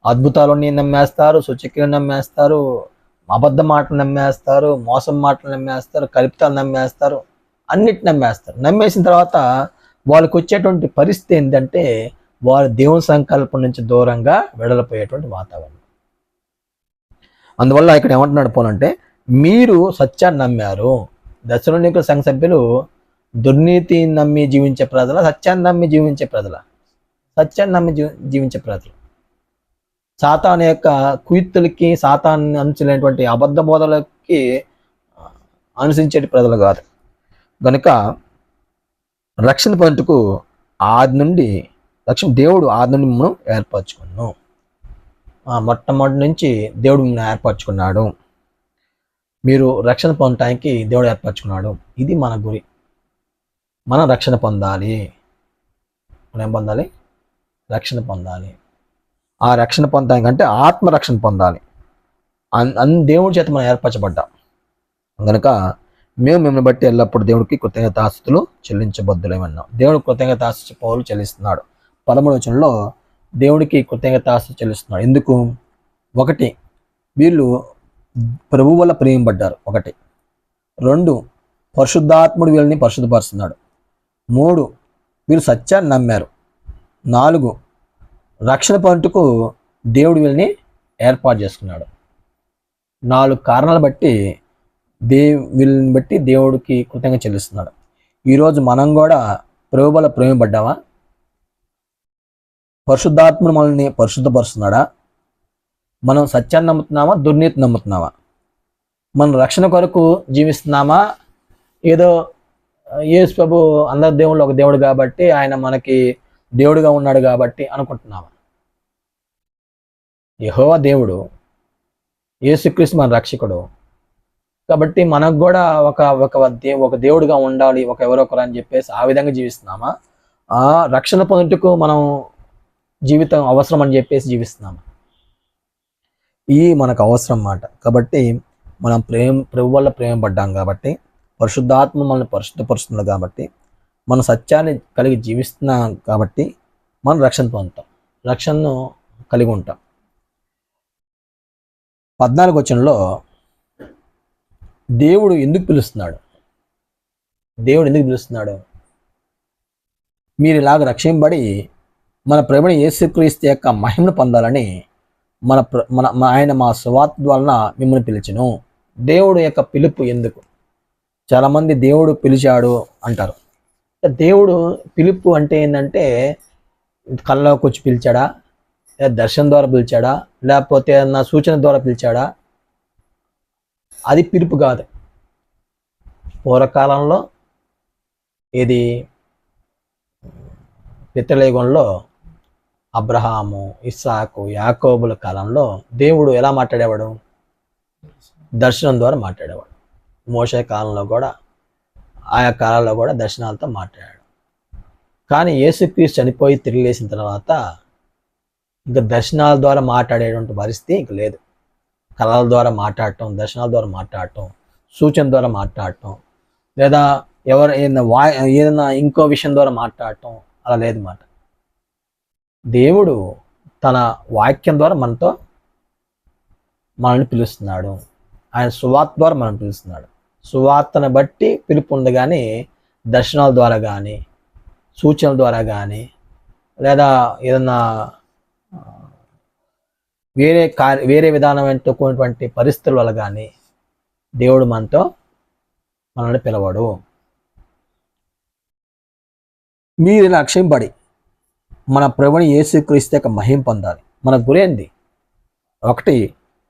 అద్భుతాలని నమ్మేస్తారు, సూచక్రియలు నమ్మేస్తారు, అబద్ధ మాటలు నమ్మేస్తారు, మోసం మాటలు నమ్మేస్తారు, కల్పితాలు నమ్మేస్తారు, అన్నిటి నమ్మేస్తారు. నమ్మేసిన తర్వాత వాళ్ళకి వచ్చేటువంటి పరిస్థితి ఏంటంటే వారు దేవుని సంకల్పం నుంచి దూరంగా వెడలిపోయేటువంటి వాతావరణం. అందువల్ల ఇక్కడ ఏమంటున్నాడు పౌలు అంటే, మీరు సత్యాన్ని నమ్మారు. దశలోనికుల సంఘ సభ్యులు దుర్నీతి నమ్మి జీవించే ప్రజల, సత్యాన్ని నమ్మి జీవించే ప్రజల? సత్యాన్ని నమ్మి జీవించే ప్రజలు. సాతాను యొక్క కుయుక్తులకి, సాతాన్ని అనుసరించినటువంటి అబద్ధ బోధలకి అనుసరించే ప్రజలు కాదు. కనుక రక్షణ పొందుటకు ఆది నుండి దేవుడు ఆది నుండి మనం ఏర్పరచుకున్నాం. మొట్టమొదటి నుంచి దేవుడు మిమ్మల్ని ఏర్పరచుకున్నాడు. మీరు రక్షణ పొందటానికి దేవుడు ఏర్పరచుకున్నాడు. ఇది మన గురి. మనం రక్షణ పొందాలి. మనం ఏం పొందాలి? రక్షణ పొందాలి. ఆ రక్షణ పొందడానికి అంటే ఆత్మరక్షణ పొందాలి. దేవుడి చేత మనం ఏర్పరచబడ్డాం. కనుక మేము మిమ్మల్ని బట్టి ఎల్లప్పుడు దేవుడికి కృతజ్ఞతాస్తుతులు చెల్లించబద్దులేమన్నాం. దేవుడు కృతజ్ఞతాస్తు పౌలు చెల్లిస్తున్నాడు. 13వ వచనంలో దేవుడికి కృతజ్ఞతాస్తు చెల్లిస్తున్నాడు. ఎందుకు? 1, వీళ్ళు ప్రభువు వల్ల ప్రేమింపడ్డారు. 1. 2, పరిశుద్ధాత్ముడు వీళ్ళని పరిశుద్ధపరుస్తున్నాడు. 3, వీళ్ళు సత్యాన్ని నమ్మారు. 4, రక్షణ పొందుటకు దేవుడు వీళ్ళని ఏర్పాటు చేసుకున్నాడు. 4 కారణాలు బట్టి వీళ్ళని బట్టి దేవుడికి కృతజ్ఞత చెల్లిస్తున్నాడు. ఈరోజు మనం కూడా ప్రభు వల్ల ప్రేమింపడ్డామా? పరిశుద్ధాత్ముడు మనల్ని పరిశుద్ధపరుస్తున్నాడా? మనం సత్యాన్ని నమ్ముతున్నామా? దుర్నీతి నమ్ముతున్నామా? మనం రక్షణ కొరకు జీవిస్తున్నామా? ఏదో యేసు ప్రభు అందరి దేవుళ్ళు ఒక దేవుడు కాబట్టి ఆయన మనకి దేవుడుగా ఉన్నాడు కాబట్టి అనుకుంటున్నామా? యెహోవా దేవుడు, యేసుక్రీస్తు మన రక్షకుడు కాబట్టి మనకు కూడా ఒక దేవుడుగా ఉండాలి, ఎవరొకరు అని చెప్పేసి ఆ విధంగా జీవిస్తున్నామా? ఆ రక్షణ పొందుటకు మనం జీవితం అవసరం అని చెప్పేసి జీవిస్తున్నామా? మనకు అవసరం మాట. కాబట్టి మనం ప్రభు వల్ల ప్రేమపడ్డాం కాబట్టి, పరిశుద్ధాత్మ మనల్ని పరిశుద్ధపరుస్తున్నాడు కాబట్టి, మనం సత్యాన్ని కలిగి జీవిస్తున్నాం కాబట్టి మనం రక్షణ పొందుతాం, రక్షణను కలిగి ఉంటాం. 14వ వచనంలో దేవుడు ఎందుకు పిలుస్తున్నాడు? మీరు ఇలాగ రక్షింపబడి మన ప్రభువైన యేసుక్రీస్తు యొక్క మహిమను పొందాలని ఆయన మా సువార్త వలన మిమ్మల్ని పిలిచెను. దేవుడు యొక్క పిలుపు ఎందుకు? చాలామంది దేవుడు పిలిచాడు అంటారు. దేవుడు పిలుపు అంటే ఏంటంటే కళ్ళలోకి వచ్చి పిలిచాడా, లేదా దర్శనం ద్వారా పిలిచాడా, లేకపోతే ఏదన్నా సూచన ద్వారా పిలిచాడా? అది పిలుపు కాదు. పూర్వకాలంలో ఇది పితృయుగంలో అబ్రహాము, ఇస్సాకు, యాకోబుల కాలంలో దేవుడు ఎలా మాట్లాడేవాడు? దర్శనం ద్వారా మాట్లాడేవాడు. మోషే కాలంలో కూడా, ఆయా కాలంలో కూడా దర్శనాలతో మాట్లాడాడు. కానీ యేసుక్రీస్తు చనిపోయి తిరిగి లేచిన తర్వాత ఇంకా దర్శనాల ద్వారా మాట్లాడేటువంటి పరిస్థితి ఇంక లేదు. కళల ద్వారా మాట్లాడటం, దర్శనాల ద్వారా మాట్లాడటం, సూచన ద్వారా మాట్లాడటం, లేదా ఏదైనా ఇంకో విషయం ద్వారా మాట్లాడటం అలా లేదు మాట. దేవుడు తన వాక్యం ద్వారా మనల్ని పిలుస్తున్నాడు. ఆయన సువార్త ద్వారా మనం పిలుస్తున్నాడు. సువార్తను బట్టి పిలుపు ఉంది, కానీ దర్శనాల ద్వారా కానీ, సూచనల ద్వారా కానీ, లేదా ఏదన్నా వేరే విధానమైనటువంటి పరిస్థితుల వల్ల కానీ దేవుడు మనల్ని పిలవడు. మీరు ఇలా రక్షింపబడి మన ప్రభువైన యేసుక్రీస్తు యొక్క మహిమ పొందాలి. మన గురేంది? 1,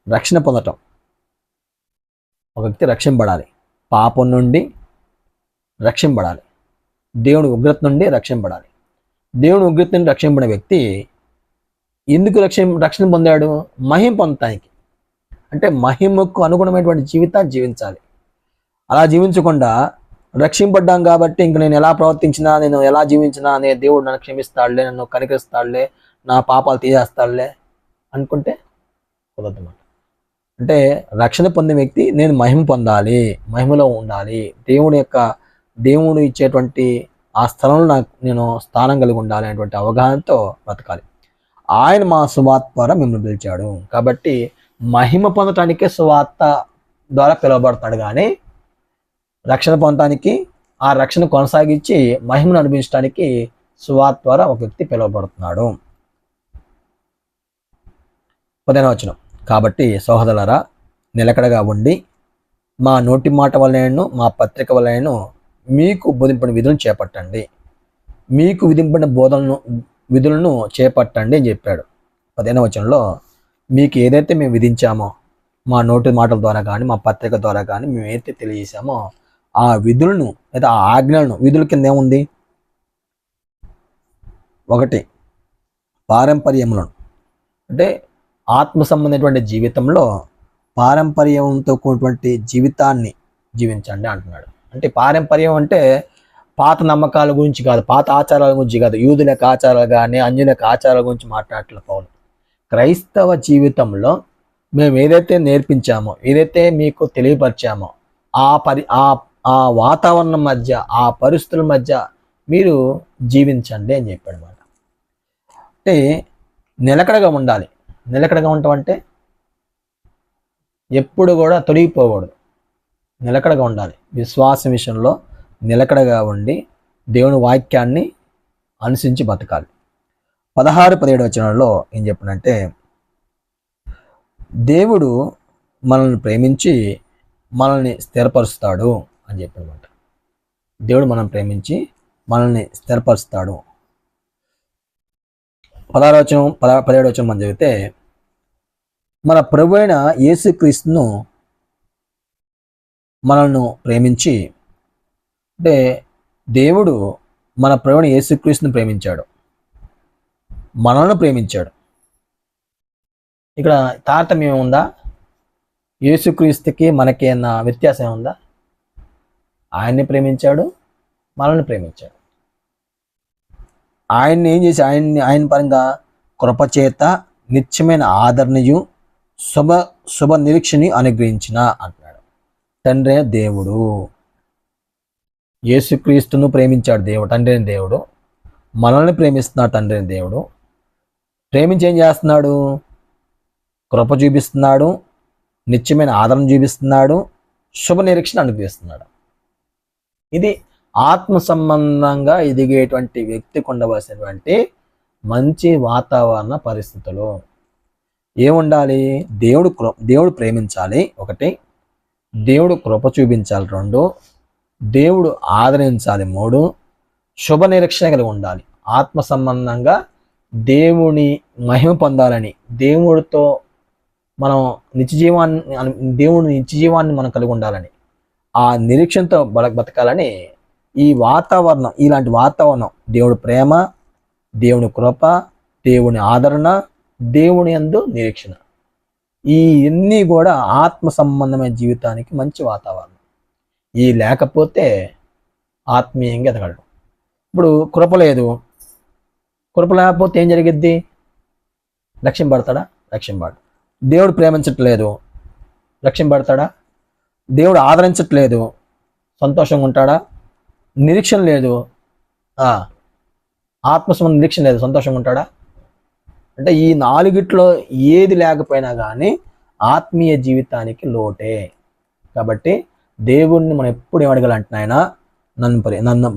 రక్షణ పొందటం. ఒక వ్యక్తి రక్షింపబడాలి, పాపం నుండి రక్షింపబడాలి, దేవుని ఉగ్రత నుండి రక్షింపబడాలి. దేవుని ఉగ్రత నుండి రక్షింపబడిన వ్యక్తి ఎందుకు రక్షణ పొందాడు? మహిమ పొందటానికి. అంటే మహిమకు అనుగుణమైనటువంటి జీవితాన్ని జీవించాలి. అలా జీవించకుండా రక్షింపడ్డాం కాబట్టి ఇంక నేను ఎలా ప్రవర్తించినా, నేను ఎలా జీవించినా అనే దేవుడు నన్ను క్షమిస్తాడులే, నన్ను కనికరిస్తాడులే, నా పాపాలు తీసేస్తాడులే అనుకుంటే కుదరదన్నమాట. అంటే రక్షణ పొందిన వ్యక్తి నేను మహిమ పొందాలి, మహిమలో ఉండాలి, దేవుడు ఇచ్చేటువంటి ఆ స్థలంలో నేను స్థానం కలిగి ఉండాలి అనేటువంటి అవగాహనతో బ్రతకాలి. ఆయన మా సువార్త ద్వారా మిమ్మల్ని పిలిచాడు కాబట్టి మహిమ పొందటానికే సువార్త ద్వారా పిలువబడతాడు, కానీ రక్షణ పొందటానికి, ఆ రక్షణ కొనసాగించి మహిమను అనుభవించడానికి సువార్త ద్వారా ఒక వ్యక్తి పిలువబడుతున్నాడు. 15వ వచనం. కాబట్టి సహోదరులారా, నిలకడగా ఉండి మా నోటి మాట వలనను మా పత్రిక వలనను మీకు బోధింపడిన విధులను చేపట్టండి, మీకు విధింపడిన విధులను చేపట్టండి అని చెప్పాడు. 15వ వచనంలో మీకు ఏదైతే మేము విధించామో మా నోటి మాటల ద్వారా కానీ మా పత్రిక ద్వారా కానీ మేము ఏదైతే తెలియజేసామో ఆ విధులను లేదా ఆ ఆజ్ఞలను, విధుల కింద ఏముంది? ఒకటి పారంపర్యములను, అంటే ఆత్మ సంబంధమైనటువంటి జీవితంలో పారంపర్యంతో కూడినటువంటి జీవితాన్ని జీవించండి అంటున్నాడు. అంటే పారంపర్యం అంటే పాత నమ్మకాల గురించి కాదు, పాత ఆచారాల గురించి కాదు, యూదుల యొక్క ఆచారాలు కానీ అన్యుల యొక్క ఆచారాల గురించి మాట్లాడట్లేదు పౌలు. క్రైస్తవ జీవితంలో మేము ఏదైతే నేర్పించామో, ఏదైతే మీకు తెలియపరిచామో ఆ వాతావరణం మధ్య, ఆ పరిస్థితుల మధ్య మీరు జీవించండి అని చెప్పాడు అన్నమాట. అంటే నిలకడగా ఉండాలి. నిలకడగా ఉండటం అంటే ఎప్పుడు కూడా తొలగిపోకూడదు, నిలకడగా ఉండాలి. విశ్వాసం విషయంలో నిలకడగా ఉండి దేవుని వాక్యాన్ని అనుసరించి బతకాలి. 16-17 వచనాల్లో ఏం చెప్పనంటే, దేవుడు మనల్ని ప్రేమించి మనల్ని స్థిరపరుస్తాడు అని చెప్పనమాట. దేవుడు మనం ప్రేమించి మనల్ని స్థిరపరుస్తాడు. 16వ వచనం 17వ వచనం మనం చదివితే, మన ప్రభు అయిన యేసుక్రీస్తును మనల్ని ప్రేమించి, అంటే దేవుడు మన ప్రభు అయిన యేసుక్రీస్తును ప్రేమించాడు, మనల్ని ప్రేమించాడు. ఇక్కడ తారతమ్యం ఉందా? యేసుక్రీస్తుకి మనకి అన్న వ్యత్యాసం ఉందా? ఆయన్ని ప్రేమించాడు, మనల్ని ప్రేమించాడు. ఆయన్ని ఏం చేసి ఆయన పరంగా కృపచేత నిత్యమైన ఆదరణయు శుభ నిరీక్షని అనుగ్రహించిన అంటున్నాడు. తండ్రి దేవుడు యేసుక్రీస్తును ప్రేమించాడు దేవుడు, తండ్రి దేవుడు మనల్ని ప్రేమిస్తున్నాడు. తండ్రి దేవుడు ప్రేమించి ఏం చేస్తున్నాడు? కృప చూపిస్తున్నాడు, నిత్యమైన ఆదరణ చూపిస్తున్నాడు, శుభ నిరీక్షణ అనుగ్రహిస్తున్నాడు. ఇది ఆత్మ సంబంధంగా ఎదిగేటువంటి వ్యక్తికి ఉండవలసినటువంటి మంచి వాతావరణ పరిస్థితులు. ఏముండాలి? దేవుడు ప్రేమించాలి ఒకటి, దేవుడు కృప చూపించాలి రెండు, దేవుడు ఆదరించాలి మూడు, శుభ నిరీక్షణ కలిగి ఉండాలి. ఆత్మ సంబంధంగా దేవుని మహిమ పొందాలని, దేవుడితో మనం దేవుని నిత్య జీవాన్ని మనం కలిగి ఉండాలని, ఆ నిరీక్షణతో బతకాలని ఈ వాతావరణం, ఇలాంటి వాతావరణం, దేవుడి ప్రేమ, దేవుని కృప, దేవుని ఆదరణ, దేవుని యందు నిరీక్షణ, ఇవన్నీ కూడా ఆత్మ సంబంధమైన జీవితానికి మంచి వాతావరణం. ఈ లేకపోతే ఆత్మీయంగా ఎదగలడు. ఇప్పుడు కృప లేదు, కృప లేకపోతే ఏం జరిగిద్ది? రక్షింపడతాడా? రక్షింపడు. దేవుడు ప్రేమించట్లేదు, రక్షింపడతాడా? దేవుడు ఆదరించట్లేదు, సంతోషంగా ఉంటాడా? నిరీక్షణ లేదు, ఆత్మసంబంధ నిరీక్షణ లేదు, సంతోషంగా ఉంటాడా? అంటే ఈ నాలుగిట్లో ఏది లేకపోయినా కానీ ఆత్మీయ జీవితానికి లోటే. కాబట్టి దేవుణ్ణి మనం ఎప్పుడు ఏమడగాలంటే, ఆయన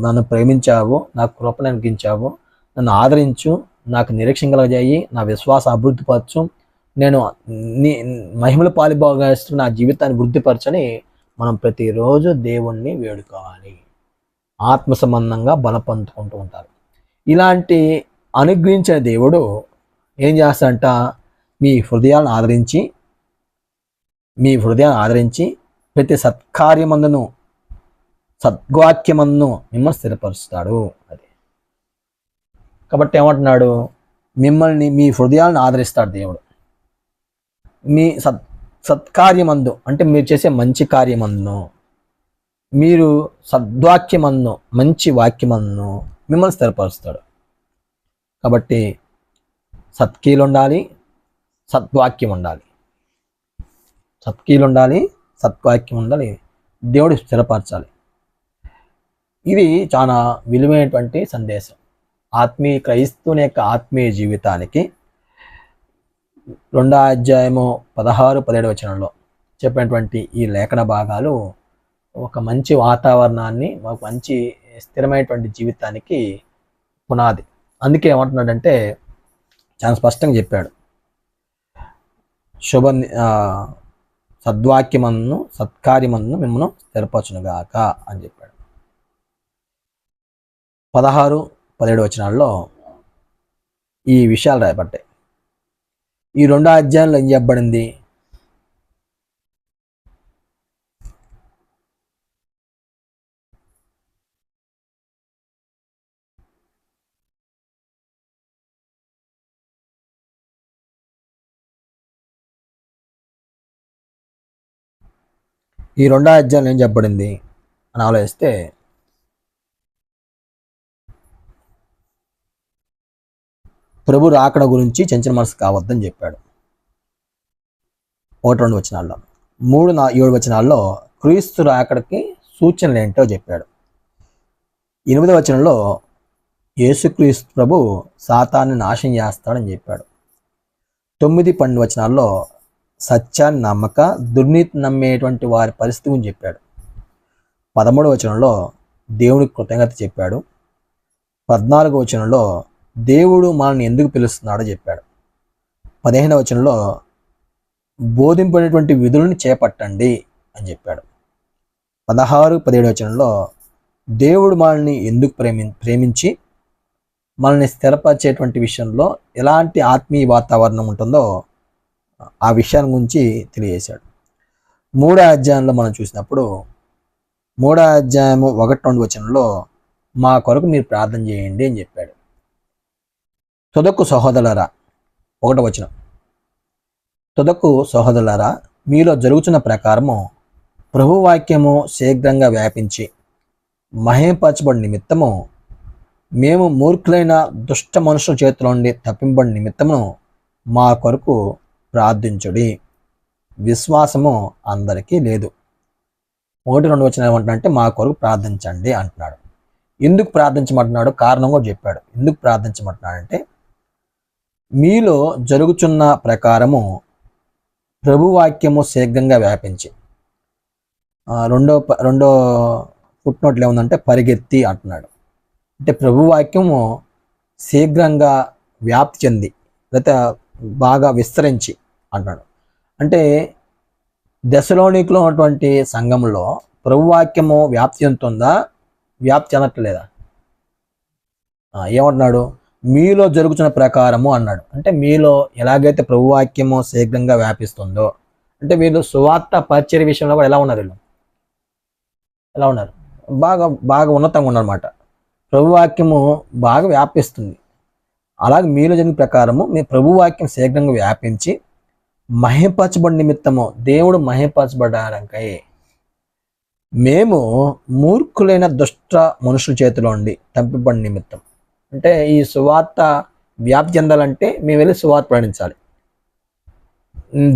నన్ను ప్రేమించావు, నాకు కృపను అనిపించావు, నన్ను ఆదరించు, నాకు నిరీక్షణ కలగజేయి, నా విశ్వాస అభివృద్ధిపరచు, నేను నీ మహిమల పాలిభాగస్తూ నా జీవితాన్ని వృద్ధిపరచని మనం ప్రతిరోజు దేవుణ్ణి వేడుకోవాలి. ఆత్మ సంబంధంగా బలపందుకుంటూ ఉంటారు. ఇలాంటి అనుగ్రహించిన దేవుడు ఏం చేస్తాడంట? మీ హృదయాలను ఆదరించి ప్రతి సత్కార్యమందును సద్వాక్యమందును మిమ్మల్ని స్థిరపరుస్తాడు. అది కాబట్టి ఏమంటున్నాడు? మిమ్మల్ని, మీ హృదయాలను ఆదరిస్తాడు దేవుడు. మీ సత్కార్యమందు అంటే మీరు చేసే మంచి కార్యమందును, మీరు సద్వాక్యమందును, మంచి వాక్యమందును మిమ్మల్ని స్థిరపరుస్తాడు. కాబట్టి సత్కీలు ఉండాలి, సద్వాక్యం ఉండాలి. సత్కీలు ఉండాలి, సత్వాక్యం ఉండాలి, దేవుడు స్థిరపరచాలి. ఇది చాలా విలువైనటువంటి సందేశం. క్రైస్తవుని యొక్క ఆత్మీయ జీవితానికి 2వ అధ్యాయము 16-17 వచనంలో చెప్పినటువంటి ఈ లేఖన భాగాలు ఒక మంచి వాతావరణాన్ని, ఒక మంచి స్థిరమైనటువంటి జీవితానికి పునాది. అందుకే ఏమంటున్నాడంటే చాలా స్పష్టంగా చెప్పాడు. సద్వాక్యమందును సత్కార్యమందును మిమ్మల్ని స్థిరపరచునుగాక అని చెప్పాడు. 16, 17 వచనాల్లో ఈ విషయాలు రాయబడ్డాయి. ఈ 2 అధ్యాయంలో ఏం చెప్పబడింది? ఈ 2 అధ్యాయంలో ఏం చెప్పబడింది అని ఆలోచిస్తే, ప్రభు రాకడ గురించి చెంచిన మనసు కావద్దని చెప్పాడు 1-2 వచనాల్లో. 3-7 వచనాల్లో క్రీస్తు రాకడకి సూచనలు ఏంటో చెప్పాడు. 8వ వచనంలో యేసుక్రీస్తు ప్రభు సాతాన్ని నాశనం చేస్తాడని చెప్పాడు. 9-12 వచనాల్లో సత్యాన్ని నమ్మక దుర్నీతి నమ్మేటువంటి వారి పరిస్థితి గురించి చెప్పాడు. 13వ వచనంలో దేవుడికి కృతజ్ఞత చెప్పాడు. 14వ వచనంలో దేవుడు మనల్ని ఎందుకు పిలుస్తున్నాడో చెప్పాడు. 15వ వచనంలో బోధింపడినటువంటి విధులను చేపట్టండి అని చెప్పాడు. 16, 17 వచనంలో దేవుడు మనల్ని ఎందుకు ప్రేమించి మనల్ని స్థిరపరిచేటువంటి విషయంలో ఎలాంటి ఆత్మీయ వాతావరణం ఉంటుందో ఆ విషయాన్ని గురించి తెలియజేశాడు. 3వ అధ్యాయంలో మనం చూసినప్పుడు 3వ అధ్యాయము 1-2 వచనంలో మా కొరకు మీరు ప్రార్థన చేయండి అని చెప్పాడు. తుదకు సహోదరులారా, 1వ వచనం, తుదకు సహోదరులారా మీలో జరుగుతున్న ప్రకారము ప్రభువాక్యము శీఘ్రంగా వ్యాపించి మహిమపరచబడి నిమిత్తము మేము మూర్ఖులైన దుష్ట మనుషుల చేతిలో నుండి తప్పింపబడి నిమిత్తము మా కొరకు ప్రార్థించుడి. విశ్వాసము అందరికీ లేదు. 1-2 వచనం ఏమంటున్నాడంటే మా కొరకు ప్రార్థించండి అంటున్నాడు. ఎందుకు ప్రార్థించమంటున్నాడు? కారణం కూడా చెప్పాడు. ఎందుకు ప్రార్థించమంటున్నాడంటే, మీలో జరుగుతున్న ప్రకారము ప్రభువాక్యము శీఘ్రంగా వ్యాపించి, రెండో ఫుట్నోట్లు ఏముందంటే పరిగెత్తి అంటున్నాడు. అంటే ప్రభువాక్యము శీఘ్రంగా వ్యాప్తి చెంది లేకపోతే బాగా విస్తరించి అంటున్నాడు. అంటే దశలోనికలో ఉన్నటువంటి సంఘంలో ప్రభువాక్యము వ్యాప్తి చెందుతుందా? వ్యాప్తి చెందట్లేదా? ఏమంటున్నాడు? మీలో జరుగుతున్న ప్రకారము అన్నాడు. అంటే మీలో ఎలాగైతే ప్రభువాక్యము శీఘ్రంగా వ్యాపిస్తుందో, అంటే వీళ్ళు సువార్త పరిచర్య విషయంలో కూడా ఎలా ఉన్నారు? వీళ్ళు ఎలా ఉన్నారు? బాగా బాగా ఉన్నతంగా ఉన్నారన్నమాట. ప్రభువాక్యము బాగా వ్యాపిస్తుంది. అలాగే మీలో జరిగిన ప్రకారము మీ ప్రభువాక్యం శీఘ్రంగా వ్యాపించి మహిమపరచబడి నిమిత్తము, దేవుడు మహిమపరచబడడానికై మేము మూర్ఖులైన దుష్ట మనుషుల చేతిలో ఉండి తప్పింపబడి నిమిత్తం. అంటే ఈ సువార్త వ్యాప్తి చెందాలంటే మేము వెళ్ళి సువార్త ప్రయాణించాలి.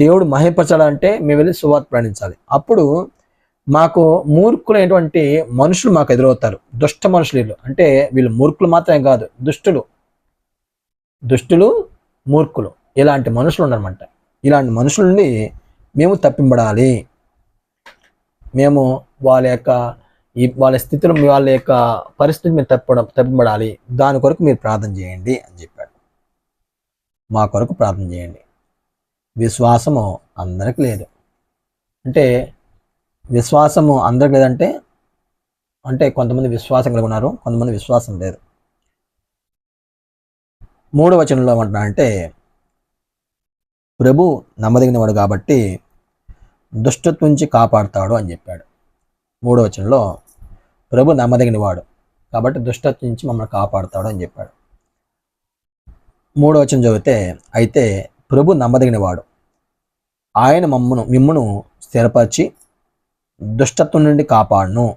దేవుడు మహిమపరచాలంటే మేము వెళ్ళి సువార్త ప్రయాణించాలి. అప్పుడు మాకు మూర్ఖులైనటువంటి మనుషులు మాకు ఎదురవుతారు. దుష్ట మనుషులు వీళ్ళు. అంటే వీళ్ళు మూర్ఖులు మాత్రమే కాదు, దుష్టులు మూర్ఖులు, ఇలాంటి మనుషులు ఉన్నారన్నమాట. ఇలాంటి మనుషుల నుండి మేము తప్పింపడాలి. మేము వాళ్ళ స్థితిలో వాళ్ళ యొక్క పరిస్థితి మీరు తప్పింపడాలి. దాని కొరకు మీరు ప్రార్థన చేయండి అని చెప్పాడు. మా కొరకు ప్రార్థన చేయండి. విశ్వాసము అందరికి లేదు. అంటే విశ్వాసము అందరికి లేదంటే అంటే కొంతమంది విశ్వాసం కలిగి ఉన్నారు, కొంతమంది విశ్వాసం లేదు. 3వ వచనంలో ఏమంటున్నా అంటే, ప్రభు నమ్మదగినవాడు కాబట్టి దుష్టత్వం నుంచి కాపాడుతాడు అని చెప్పాడు. 3వ వచనంలో ప్రభు నమ్మదగినవాడు కాబట్టి దుష్టత్వం నుంచి మమ్మల్ని కాపాడుతాడు అని చెప్పాడు. 3వ వచనం చదివితే, అయితే ప్రభు నమ్మదగినవాడు, ఆయన మిమ్మును స్థిరపరిచి దుష్టత్వం నుండి కాపాడును.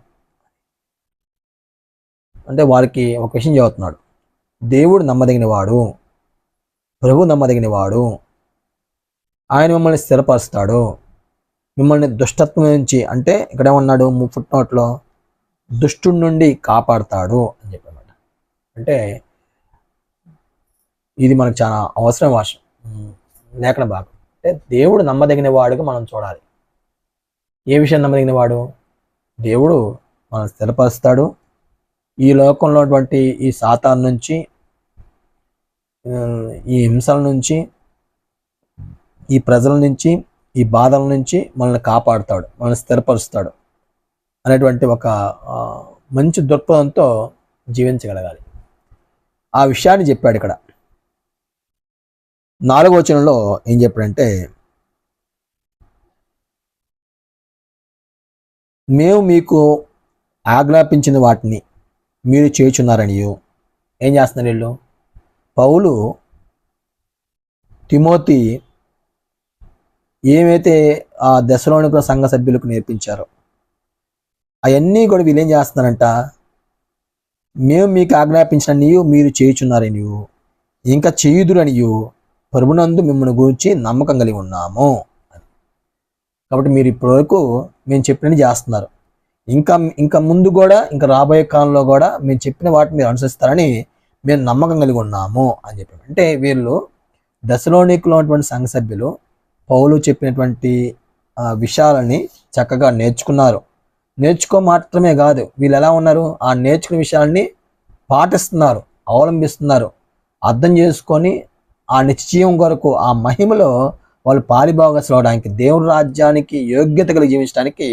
అంటే వారికి ఒక విషయం చెబుతున్నాడు. దేవుడు నమ్మదగినవాడు, ప్రభు నమ్మదగినవాడు, ఆయన మిమ్మల్ని స్థిరపరుస్తాడు, మిమ్మల్ని దుష్టత్వం నుంచి, అంటే ఇక్కడ ఏమన్నాడు ఫుట్నోట్లో, దుష్టుడి నుండి కాపాడుతాడు అని చెప్పాడు. అంటే ఇది మనకు చాలా అవసరం భాష లేఖన భాగం. అంటే దేవుడు నమ్మదగిన వాడుగా మనం చూడాలి. ఏ విషయం నమ్మదగిన వాడు? దేవుడు మనం స్థిరపరుస్తాడు. ఈ లోకంలో ఉన్నటువంటి ఈ సాతాను నుంచి, ఈ హింసల నుంచి, ఈ ప్రజల నుంచి, ఈ బాధల నుంచి మనల్ని కాపాడుతాడు, మనల్ని స్థిరపరుస్తాడు అనేటువంటి ఒక మంచి దృక్పథంతో జీవించగలగాలి. ఆ విషయాన్ని చెప్పాడు ఇక్కడ. 4వ వచనంలో ఏం చెప్పాడంటే, మేము మీకు ఆజ్ఞాపించిన వాటిని మీరు చేయుచున్నారనియు. ఏం చేస్తున్నారు వీళ్ళు? పౌలు తిమోతి ఏమైతే ఆ దశలోనికుల సంఘ సభ్యులకు నేర్పించారో అవన్నీ కూడా వీళ్ళు ఏం చేస్తున్నారంట, మేము మీకు ఆజ్ఞాపించిన నీవు మీరు చేయుచున్నారనియు ఇంకా చేయుదురనియు ప్రభునందు మిమ్మల్ని గురించి నమ్మకం కలిగి ఉన్నాము. కాబట్టి మీరు ఇప్పటివరకు మేము చెప్పినవి చేస్తున్నారు, ఇంకా ముందు కూడా ఇంకా రాబోయే కాలంలో కూడా మేము చెప్పిన వాటిని మీరు అనుసరిస్తారని మేము నమ్మకం కలిగి ఉన్నాము అని చెప్పారు. అంటే వీళ్ళు దశలోనికులో ఉన్నటువంటి సంఘ సభ్యులు పౌలు చెప్పినటువంటి విషయాలని చక్కగా నేర్చుకున్నారు. నేర్చుకో మాత్రమే కాదు, వీళ్ళు ఎలా ఉన్నారు, ఆ నేర్చుకున్న విషయాలని పాటిస్తున్నారు, అవలంబిస్తున్నారు, అర్థం చేసుకొని ఆ నిశ్చయం కొరకు ఆ మహిమలో వాళ్ళు పాలిభాగస్సులు అవడానికి, దేవుని రాజ్యానికి యోగ్యత కలిగి జీవించడానికి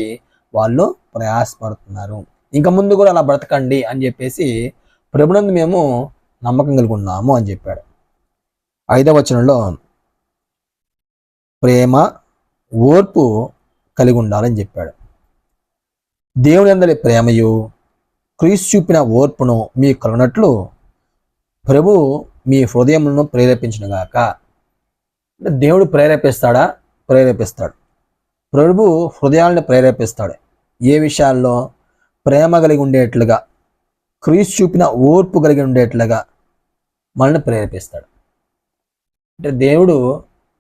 వాళ్ళు ప్రయాసపడుతున్నారు. ఇంకా ముందు కూడా అలా బ్రతకండి అని చెప్పేసి ప్రభునందు మేము నమ్మకం కలిగి ఉన్నాము అని చెప్పాడు. 5వ వచనంలో ప్రేమ ఓర్పు కలిగి ఉండాలని చెప్పాడు. దేవుని అందరి ప్రేమయు క్రీస్తు చూపిన ఓర్పును మీ కలిగినట్లు ప్రభు మీ హృదయములను ప్రేరేపించునుగాక. అంటే దేవుడు ప్రేరేపిస్తాడా? ప్రేరేపిస్తాడు. ప్రభు హృదయాలను ప్రేరేపిస్తాడు. ఏ విషయాల్లో? ప్రేమ కలిగి ఉండేట్లుగా, క్రీస్తు చూపిన ఓర్పు కలిగి ఉండేట్లుగా మనల్ని ప్రేరేపిస్తాడు. అంటే దేవుడు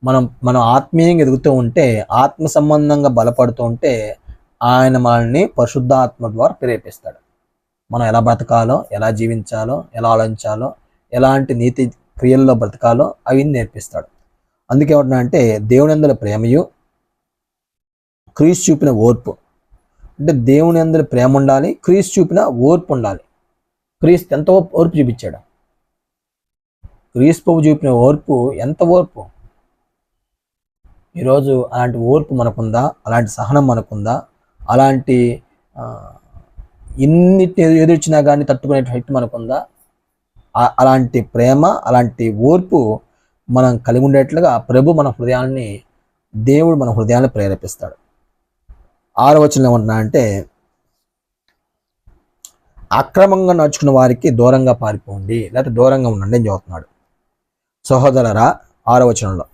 మనం ఆత్మీయంగా ఎదుగుతూ ఉంటే, ఆత్మ సంబంధంగా బలపడుతూ ఉంటే ఆయన మనల్ని పరిశుద్ధాత్మ ద్వారా ప్రేరేపిస్తాడు. మనం ఎలా బ్రతకాలో, ఎలా జీవించాలో, ఎలా ఆలోచించాలో, ఎలాంటి నీతి క్రియల్లో బ్రతకాలో అవి నేర్పిస్తాడు. అందుకే ఏమంటున్నా, దేవుని యందు ప్రేమయు క్రీస్తు చూపిన ఓర్పు. అంటే దేవుని యందు ప్రేమ ఉండాలి, క్రీస్తు చూపిన ఓర్పు ఉండాలి. క్రీస్తు ఎంత ఓర్పు చూపించాడు? క్రీస్తు ప్రభు చూపిన ఓర్పు ఎంత ఓర్పు! ఈరోజు అలాంటి ఓర్పు మనకుందా? అలాంటి సహనం మనకుందా? అలాంటి ఇన్నిటిని ఎదుర్చినా కానీ తట్టుకునే శక్తి మనకుందా? అలాంటి ప్రేమ, అలాంటి ఓర్పు మనం కలిగి ఉండేట్లుగా ప్రభు మన హృదయాన్ని, దేవుడు మన హృదయాన్ని ప్రేరేపిస్తాడు. 6వ వచనం ఏమంటున్నా అంటే, అక్రమంగా నడుచుకున్న వారికి దూరంగా పారిపోండి, లేకపోతే దూరంగా ఉండండి అని చెబుతున్నాడు. సహోదరులారా, 6వ వచనంలో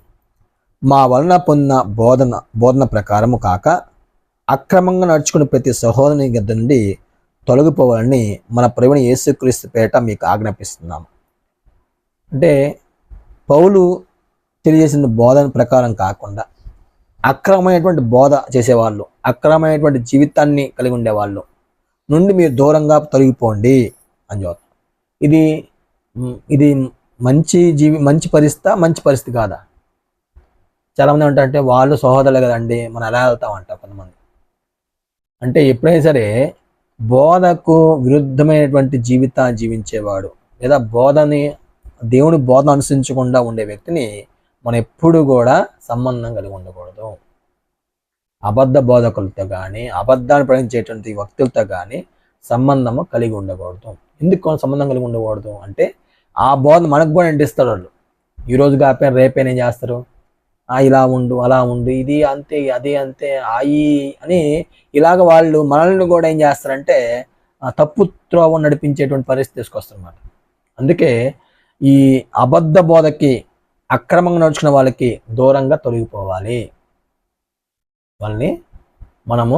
మా వలన పొందిన బోధన ప్రకారము కాక అక్రమంగా నడుచుకున్న ప్రతి సహోదరుని గద్ద నుండి తొలగిపోవాలని మన ప్రభువైన యేసుక్రీస్తు పేరిట మీకు ఆజ్ఞాపిస్తున్నాము. అంటే పౌలు తెలియజేసిన బోధన ప్రకారం కాకుండా అక్రమమైనటువంటి బోధ చేసేవాళ్ళు, అక్రమమైనటువంటి జీవితాన్ని కలిగి ఉండేవాళ్ళు నుండి మీరు దూరంగా తొలగిపోండి అని చెప్తారు. ఇది మంచి పరిస్థితి కాదా? చాలామంది ఏంటంటే వాళ్ళు సహోదరులే కదండి, మనం ఎలా వెళ్తామంట కొంతమంది. అంటే ఎప్పుడైనా సరే బోధకు విరుద్ధమైనటువంటి జీవితాన్ని జీవించేవాడు, లేదా దేవుని బోధన అనుసరించకుండా ఉండే వ్యక్తిని మనం ఎప్పుడు కూడా సంబంధం కలిగి ఉండకూడదు. అబద్ధ బోధకులతో కానీ, అబద్ధాన్ని ప్రకటించేటువంటి వ్యక్తులతో కానీ సంబంధము కలిగి ఉండకూడదు. ఎందుకు సంబంధం కలిగి ఉండకూడదు అంటే, ఆ బోధ మనకు కూడా అంటిస్తారు వాళ్ళు. ఈరోజు కాకపోయినా రేపైనా ఏం చేస్తారు, ఇలా ఉండు, అలా ఉండు, ఇది అంతే, అది అంతే, అని ఇలాగ వాళ్ళు మనల్ని కూడా ఏం చేస్తారంటే తప్పు త్రోవ నడిపించేటువంటి పరిస్థితి తీసుకొస్తారన్నమాట. అందుకే ఈ అబద్ధ బోధకి, అక్రమంగా నడుచుకున్న వాళ్ళకి దూరంగా తొలగిపోవాలి. వాళ్ళని మనము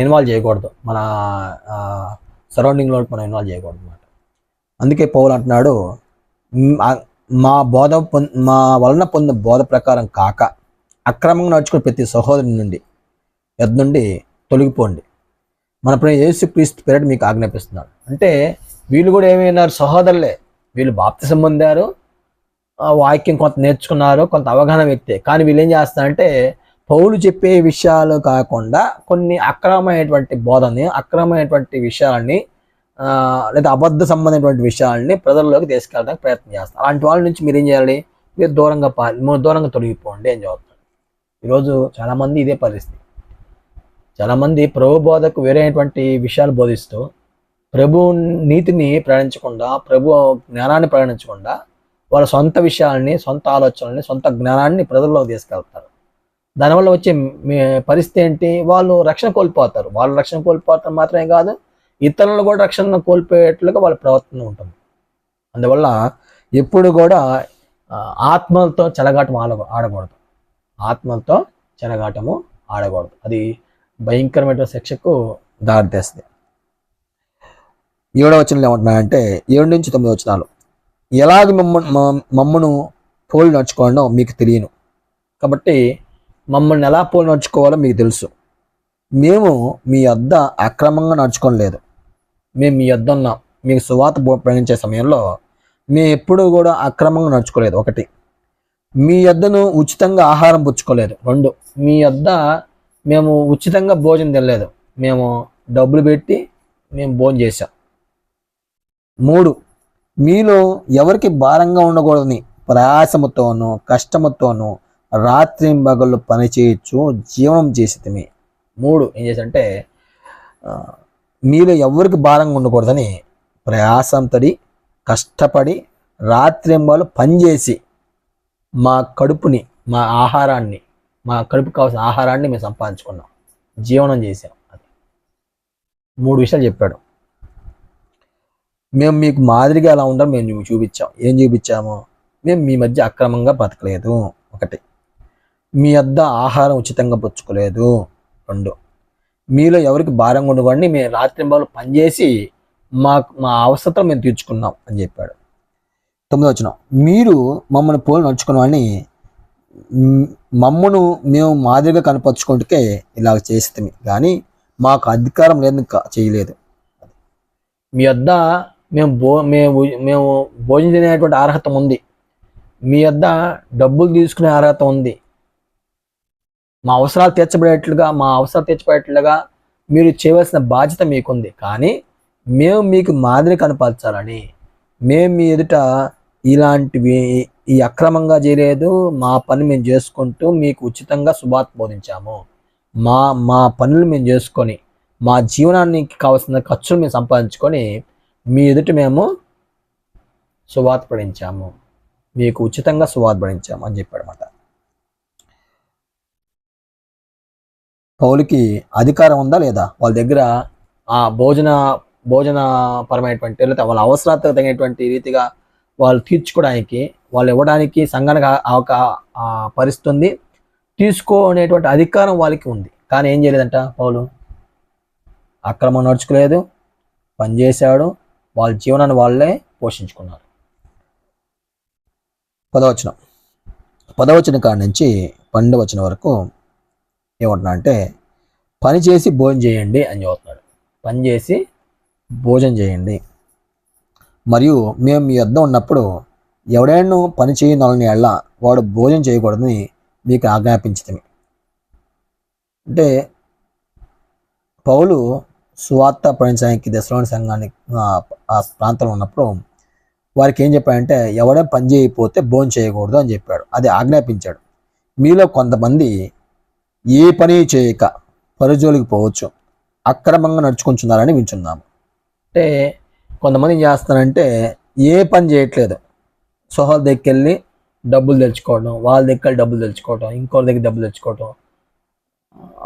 ఇన్వాల్వ్ చేయకూడదు, మన సరౌండింగ్లో మనం ఇన్వాల్వ్ చేయకూడదు అన్నమాట. అందుకే పౌలు అంటున్నాడు, మా వలన పొందిన బోధ ప్రకారం కాక అక్రమంగా నడుచుకుని ప్రతి సహోదరుని నుండి తొలగిపోండి, మన ప్రభువైన యేసుక్రీస్తు పేరిట మీకు ఆజ్ఞాపిస్తున్నాడు. అంటే వీళ్ళు కూడా ఏమైనారు? సహోదరులే. వీళ్ళు బాప్తిసం పొందారు, వాక్యం కొంత నేర్చుకున్నారు, కొంత అవగాహన వ్యక్తే. కానీ వీళ్ళు ఏం చేస్తారంటే పౌలు చెప్పే విషయాలు కాకుండా కొన్ని అక్రమమైనటువంటి బోధని, అక్రమమైనటువంటి విషయాలని, లేదా అబద్ధ సంబంధమైనటువంటి విషయాలని ప్రజల్లోకి తీసుకెళ్ళడానికి ప్రయత్నం చేస్తారు. అలాంటి వాళ్ళ నుంచి మీరు ఏం చేయాలి? మీరు దూరంగా తొలగిపోండి అని చెబుతాడు. ఈరోజు చాలామంది ఇదే పరిస్థితి. చాలామంది ప్రభు బోధకు వేరేటువంటి విషయాలు బోధిస్తూ ప్రభు నీతిని ప్రకటించకుండా, ప్రభు జ్ఞానాన్ని ప్రకటించకుండా వాళ్ళ సొంత విషయాల్ని, సొంత ఆలోచనల్ని, సొంత జ్ఞానాన్ని ప్రజల్లోకి తీసుకెళ్తారు. దానివల్ల వచ్చే పరిస్థితి ఏంటి? వాళ్ళు రక్షణ కోల్పోతారు. వాళ్ళు రక్షణ కోల్పోవటం మాత్రమే కాదు, ఇతరులను కూడా రక్షణ కోల్పోయేట్లుగా వాళ్ళ ప్రవర్తన ఉంటుంది. అందువల్ల ఎప్పుడు కూడా ఆత్మలతో చెలగాటం ఆడకూడదు. ఆత్మలతో చెలగాటము ఆడకూడదు. అది భయంకరమైన శిక్షకు దారితీస్తుంది. 7వ వచనంలో ఏమంటున్నాయంటే 7 నుంచి 9 వచనాలు, ఎలాగ మమ్మను పోలి నడుచుకోవాలో మీకు తెలియను, కాబట్టి మమ్మల్ని ఎలా పోలి నడుచుకోవాలో మీకు తెలుసు. మేము మీ యొద్ద అక్రమంగా నడుచుకోలేదు. మేము మీ యొద్ద ఉన్నాం. మీకు సువార్త ప్రకటించే సమయంలో మేము ఎప్పుడూ కూడా అక్రమంగా నడుచుకోలేదు. 1, మీ యొద్దను ఉచితంగా ఆహారం పుచ్చుకోలేదు. 2, మీ యొద్ద మేము ఉచితంగా భోజనం తినలేదు. మేము డబ్బులు పెట్టి మేము భోజనం చేసాం. 3, మీలో ఎవరికి భారంగా ఉండకూడదని ప్రయాసముతోనూ కష్టముతోనూ రాత్రి పగళ్ళు పని చేయొచ్చు జీవనం చేసేది. 3 ఏం చేసంటే మీలో ఎవరికి భారంగా ఉండకూడదని ప్రయాసంతో కష్టపడి రాత్రింబలు పనిచేసి మా కడుపుని, మా ఆహారాన్ని, మా కడుపుకు కావాల్సిన ఆహారాన్ని మేము సంపాదించుకున్నాం, జీవనం చేసాం. అది 3 విషయాలు చెప్పాడు. మేము మీకు మాదిరిగా ఎలా ఉండాలో మేము చూపించాం. ఏం చూపించాము? మేము మీ మధ్య అక్రమంగా బతకలేదు. 1, మీ వద్ద ఆహారం ఉచితంగా పుచ్చుకోలేదు. 2, మీలో ఎవరికి భారంగా ఉండకండి, మేము రాత్రింబలు పనిచేసి మా అవసరతలు మేము తీర్చుకున్నాం అని చెప్పాడు. 9వ వచనం, మీరు మమ్మల్ని పోలి నడుచుకున్నామని మమ్మను మేము మాదిరిగా కనపరుచుకుంటే ఇలాగ చేస్తాము, కానీ మాకు అధికారం లేదు చేయలేదు. మీ వద్ద మేము భోజనం తినేటువంటి అర్హత ఉంది. మీ వద్ద డబ్బులు తీసుకునే అర్హత ఉంది. మా అవసరాలు తీర్చబడేట్లుగా మీరు చేయవలసిన బాధ్యత మీకుంది. కానీ మేము మీకు మాదిరి కనపరచాలని మేము మీ ఎదుట ఇలాంటివి ఈ అక్రమంగా చేయలేదు. మా పని మేము చేసుకుంటూ మీకు ఉచితంగా సువార్త బోధించాము. మా పనులు మేము చేసుకొని మా జీవనానికి కావాల్సిన ఖర్చులు మేము సంపాదించుకొని మీ ఎదుట మేము సువార్త పడించాము, మీకు ఉచితంగా సువార్త పడించాము అని చెప్పాడు అన్నమాట. పౌలుకి అధికారం ఉందా లేదా? వాళ్ళ దగ్గర ఆ భోజనపరమైనటువంటి లేదా వాళ్ళ అవసరాలకు తగినటువంటి రీతిగా వాళ్ళు తీర్చుకోవడానికి, వాళ్ళు ఇవ్వడానికి సంఘానికి పరిస్థితి ఉంది, తీసుకునేటువంటి అధికారం వాళ్ళకి ఉంది. కానీ ఏం చేయలేదంట పౌలు? అక్రమం నడుచుకోలేదు, పనిచేశాడు, వాళ్ళ జీవనాన్ని వాళ్ళే పోషించుకున్నారు. 10వ వచనం కాడి నుంచి 12వ వచనం వరకు ఏమంటున్నా అంటే పని చేసి భోజనం చేయండి అని చెబుతున్నాడు. పని చేసి భోజనం చేయండి. మరియు మేము మీ వద్ద ఉన్నప్పుడు ఎవడైనా పని చేయని ఎళ్ళ వాడు భోజనం చేయకూడదని మీకు ఆజ్ఞాపించింది. అంటే పౌలు సువార్త ప్రకటించడానికి దశలోని సంఘానికి ఆ ప్రాంతంలో ఉన్నప్పుడు వారికి ఏం చెప్పాడంటే ఎవడైనా పని చేయకపోతే భోజనం చేయకూడదు అని చెప్పాడు. అది ఆజ్ఞాపించాడు. మీలో కొంతమంది ఏ పని చేయక పరుజోలికి పోవచ్చు, అక్రమంగా నడుచుకుంటున్నారని వింటున్నాము. అంటే కొంతమంది ఏం చేస్తున్నారంటే ఏ పని చేయట్లేదు, సోహల దగ్గరికి వెళ్ళి డబ్బులు తెచ్చుకోవడం, వాళ్ళ దగ్గర డబ్బులు తెచ్చుకోవడం, ఇంకోరి దగ్గర డబ్బులు తెచ్చుకోవడం,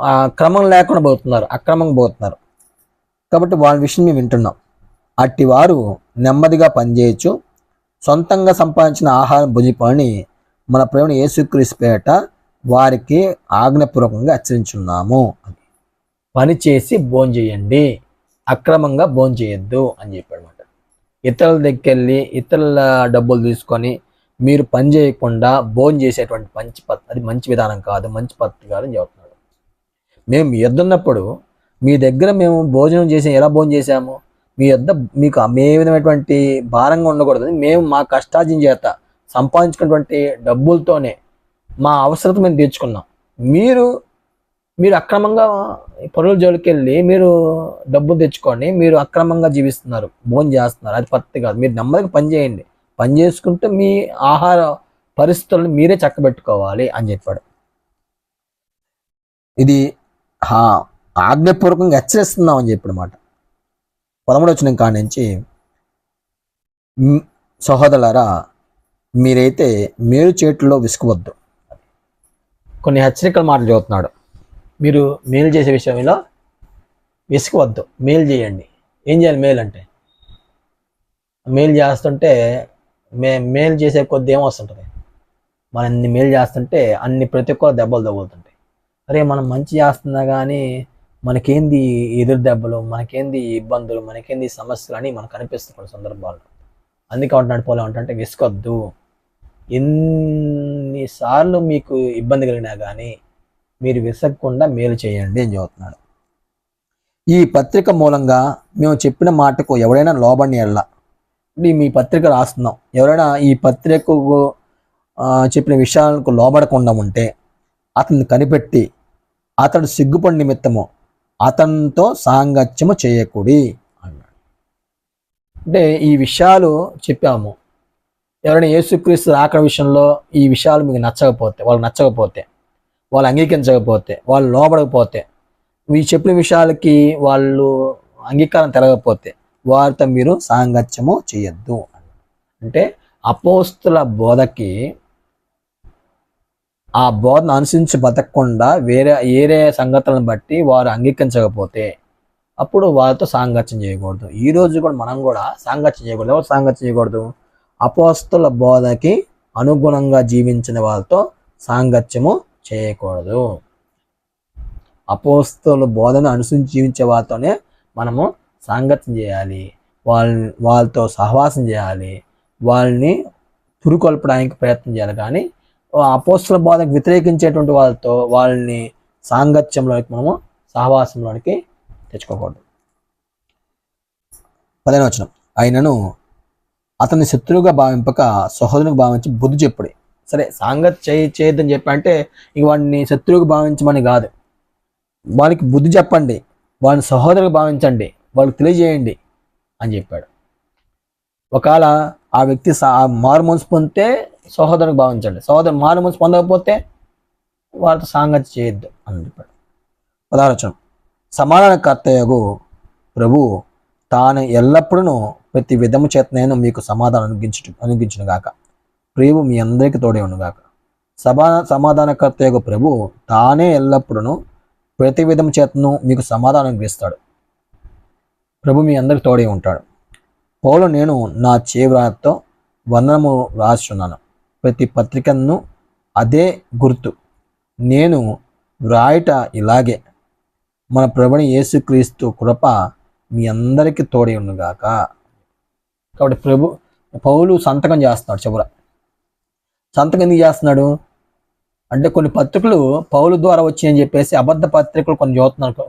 ఆ క్రమం లేకుండా అక్రమంగా పోతున్నారు. కాబట్టి వాళ్ళ విషయం మేము వింటున్నాం. అట్టి వారు నెమ్మదిగా పనిచేయచ్చు, సొంతంగా సంపాదించిన ఆహారం భుజిపని మన ప్రేమ యేసుక్రీస్తు పేట వారికి ఆజ్ఞాపూర్వకంగా హెచ్చరించున్నాము. పని చేసి భోజనం చేయండి, అక్రమంగా భోజనం చేయొద్దు అని చెప్పాడు అనమాట. ఇతరుల దగ్గరికి వెళ్ళి ఇతరుల డబ్బులు తీసుకొని మీరు పని చేయకుండా భోజనం చేసేటువంటి అది మంచి విధానం కాదు, మంచి పద్ధతి కాదు అని చెబుతున్నాడు. మేము ఎద్దున్నప్పుడు మీ దగ్గర మేము భోజనం చేసి ఎలా భోజనం చేశాము? మీ యొద్ద మీకు ఏ విధమైనటువంటి భారంగా ఉండకూడదని మేము మా కష్టార్జన చేత సంపాదించుకున్నటువంటి డబ్బులతోనే మా అవసరత మేము తీర్చుకున్నాం. మీరు అక్రమంగా పరుల జోలికి వెళ్ళి మీరు డబ్బులు తెచ్చుకొని మీరు అక్రమంగా జీవిస్తున్నారు, భోజనం చేస్తున్నారు, అది పద్ధతి కాదు. మీరు నెమ్మదిగా పని చేయండి, పని చేసుకుంటూ మీ ఆహార పరిస్థితులను మీరే చక్కబెట్టుకోవాలి అని చెప్పాడు. ఇది ఆజ్ఞాపూర్వకంగా హెచ్చరిస్తున్నాం అని చెప్పాడు మాట. 13వ వచనం కాడి నుంచి, సహోదరులారా మీరైతే మేలు చేతుల్లో విసుకవద్దు. కొన్ని హెచ్చరికల మాటలు చదువుతున్నాడు. మీరు మేలు చేసే విషయంలో విసుకవద్దు, మేలు చేయండి. ఏం చేయాలి మేలు అంటే? మేలు చేస్తుంటే మేలు చేసే కొద్ది ఏమొస్తుంటుంది, మనం అన్ని మేలు చేస్తుంటే అన్ని ప్రతి ఒక్కరు దెబ్బలు తగులుతుంటాయి. అరే మనం మంచి చేస్తున్నా కానీ మనకేంది ఎదురు దెబ్బలు, మనకేంది ఇబ్బందులు, మనకేంది సమస్యలు అని మనకు అనిపిస్తుంది కొన్ని సందర్భాల్లో. అందుకే అంటున్నాడు పౌలు అంటే విసుకొద్దు. ఎన్నిసార్లు మీకు ఇబ్బంది కలిగినా కానీ మీరు విసగకుండా మేలు చేయండి అని చెబుతున్నాడు. ఈ పత్రిక మూలంగా మేము చెప్పిన మాటకు ఎవరైనా లోబడిని ఎడల, మీ పత్రిక రాస్తున్నాం, ఎవరైనా ఈ పత్రికకు చెప్పిన విషయాలకు లోబడకుండా ఉంటే అతన్ని కనిపెట్టి అతడు సిగ్గుపడి నిమిత్తము అతనితో సాంగత్యము చేయకూడి అన్నాడు. అంటే ఈ విషయాలు చెప్పాము, ఎవరైనా యేసుక్రీస్తు రాకడ విషయంలో ఈ విషయాలు మీకు నచ్చకపోతే, వాళ్ళు అంగీకరించకపోతే, వాళ్ళు లోబడకపోతే, ఈ చెప్పిన విషయాలకి వాళ్ళు అంగీకారం తెలగకపోతే వారితో మీరు సాంగత్యము చేయొద్దు. అంటే అపోస్తుల బోధకి ఆ బోధన అనుసరించి బతకకుండా వేరే సంగతులను బట్టి వారు అంగీకరించకపోతే అప్పుడు వారితో సాంగత్యం చేయకూడదు. ఈ రోజు కూడా మనం కూడా సాంగత్యం చేయకూడదు. ఎవరు సాంగత్యం చేయకూడదు? అపోస్తుల బోధకి అనుగుణంగా జీవించిన వాళ్ళతో సాంగత్యము చేయకూడదు. అపోస్తుల బోధను అనుసరించి జీవించే వాళ్ళతోనే మనము సాంగత్యం చేయాలి, వాళ్ళతో సహవాసం చేయాలి, వాళ్ళని పురుకొల్పడానికి ప్రయత్నం చేయాలి. కానీ అపోస్తుల బోధకు వ్యతిరేకించేటువంటి వాళ్ళని సాంగత్యంలోనికి మనము సహవాసంలోనికి తెచ్చుకోకూడదు. 15వ వచనం, ఆయనను అతన్ని శత్రువుగా భావింపక సహోదరునికి భావించి బుద్ధి చెప్పుడి. సరే సాంగత్యం చేయొద్దని చెప్పంటే ఇంక వాడిని శత్రువుగా భావించమని కాదు, వాళ్ళకి బుద్ధి చెప్పండి, వాళ్ళని సహోదరుగా భావించండి, వాళ్ళకి తెలియజేయండి అని చెప్పాడు. ఒకవేళ ఆ వ్యక్తి మారు మనసు పొందితే సహోదరునికి భావించండి, సహోదరు మారు మనసు పొందకపోతే వాళ్ళతో సాంగత్యం చేయొద్దు అని చెప్పాడు. 16వ వచనం, సమాధానకర్తయగు ప్రభు తాను ఎల్లప్పుడూ ప్రతి విధము చేతనైనా మీకు సమాధానం అనుగించును గాక. ప్రేమ మీ అందరికీ తోడే ఉండుగాక. సమాధానకర్తయగు ప్రభు తానే ఎల్లప్పుడూ ప్రతి విధము చేతను మీకు సమాధానం అనుగ్రహిస్తాడు. ప్రభు మీ అందరికి తోడే ఉంటాడు. పౌలు నేను నా చేవ్రాతతో వందనము రాస్తున్నాను. ప్రతి పత్రికను అదే గుర్తు. నేను వ్రాయట ఇలాగే, మన ప్రభుని యేసుక్రీస్తు కృప మీ అందరికీ తోడే ఉండుగాక. కాబట్టి పౌలు సంతకం చేస్తున్నాడు. చివర సంతకం ఎందుకు చేస్తున్నాడు అంటే కొన్ని పత్రికలు పౌలు ద్వారా వచ్చాయని చెప్పేసి అబద్ధ పత్రికలు కొన్ని చదువుతున్నారు.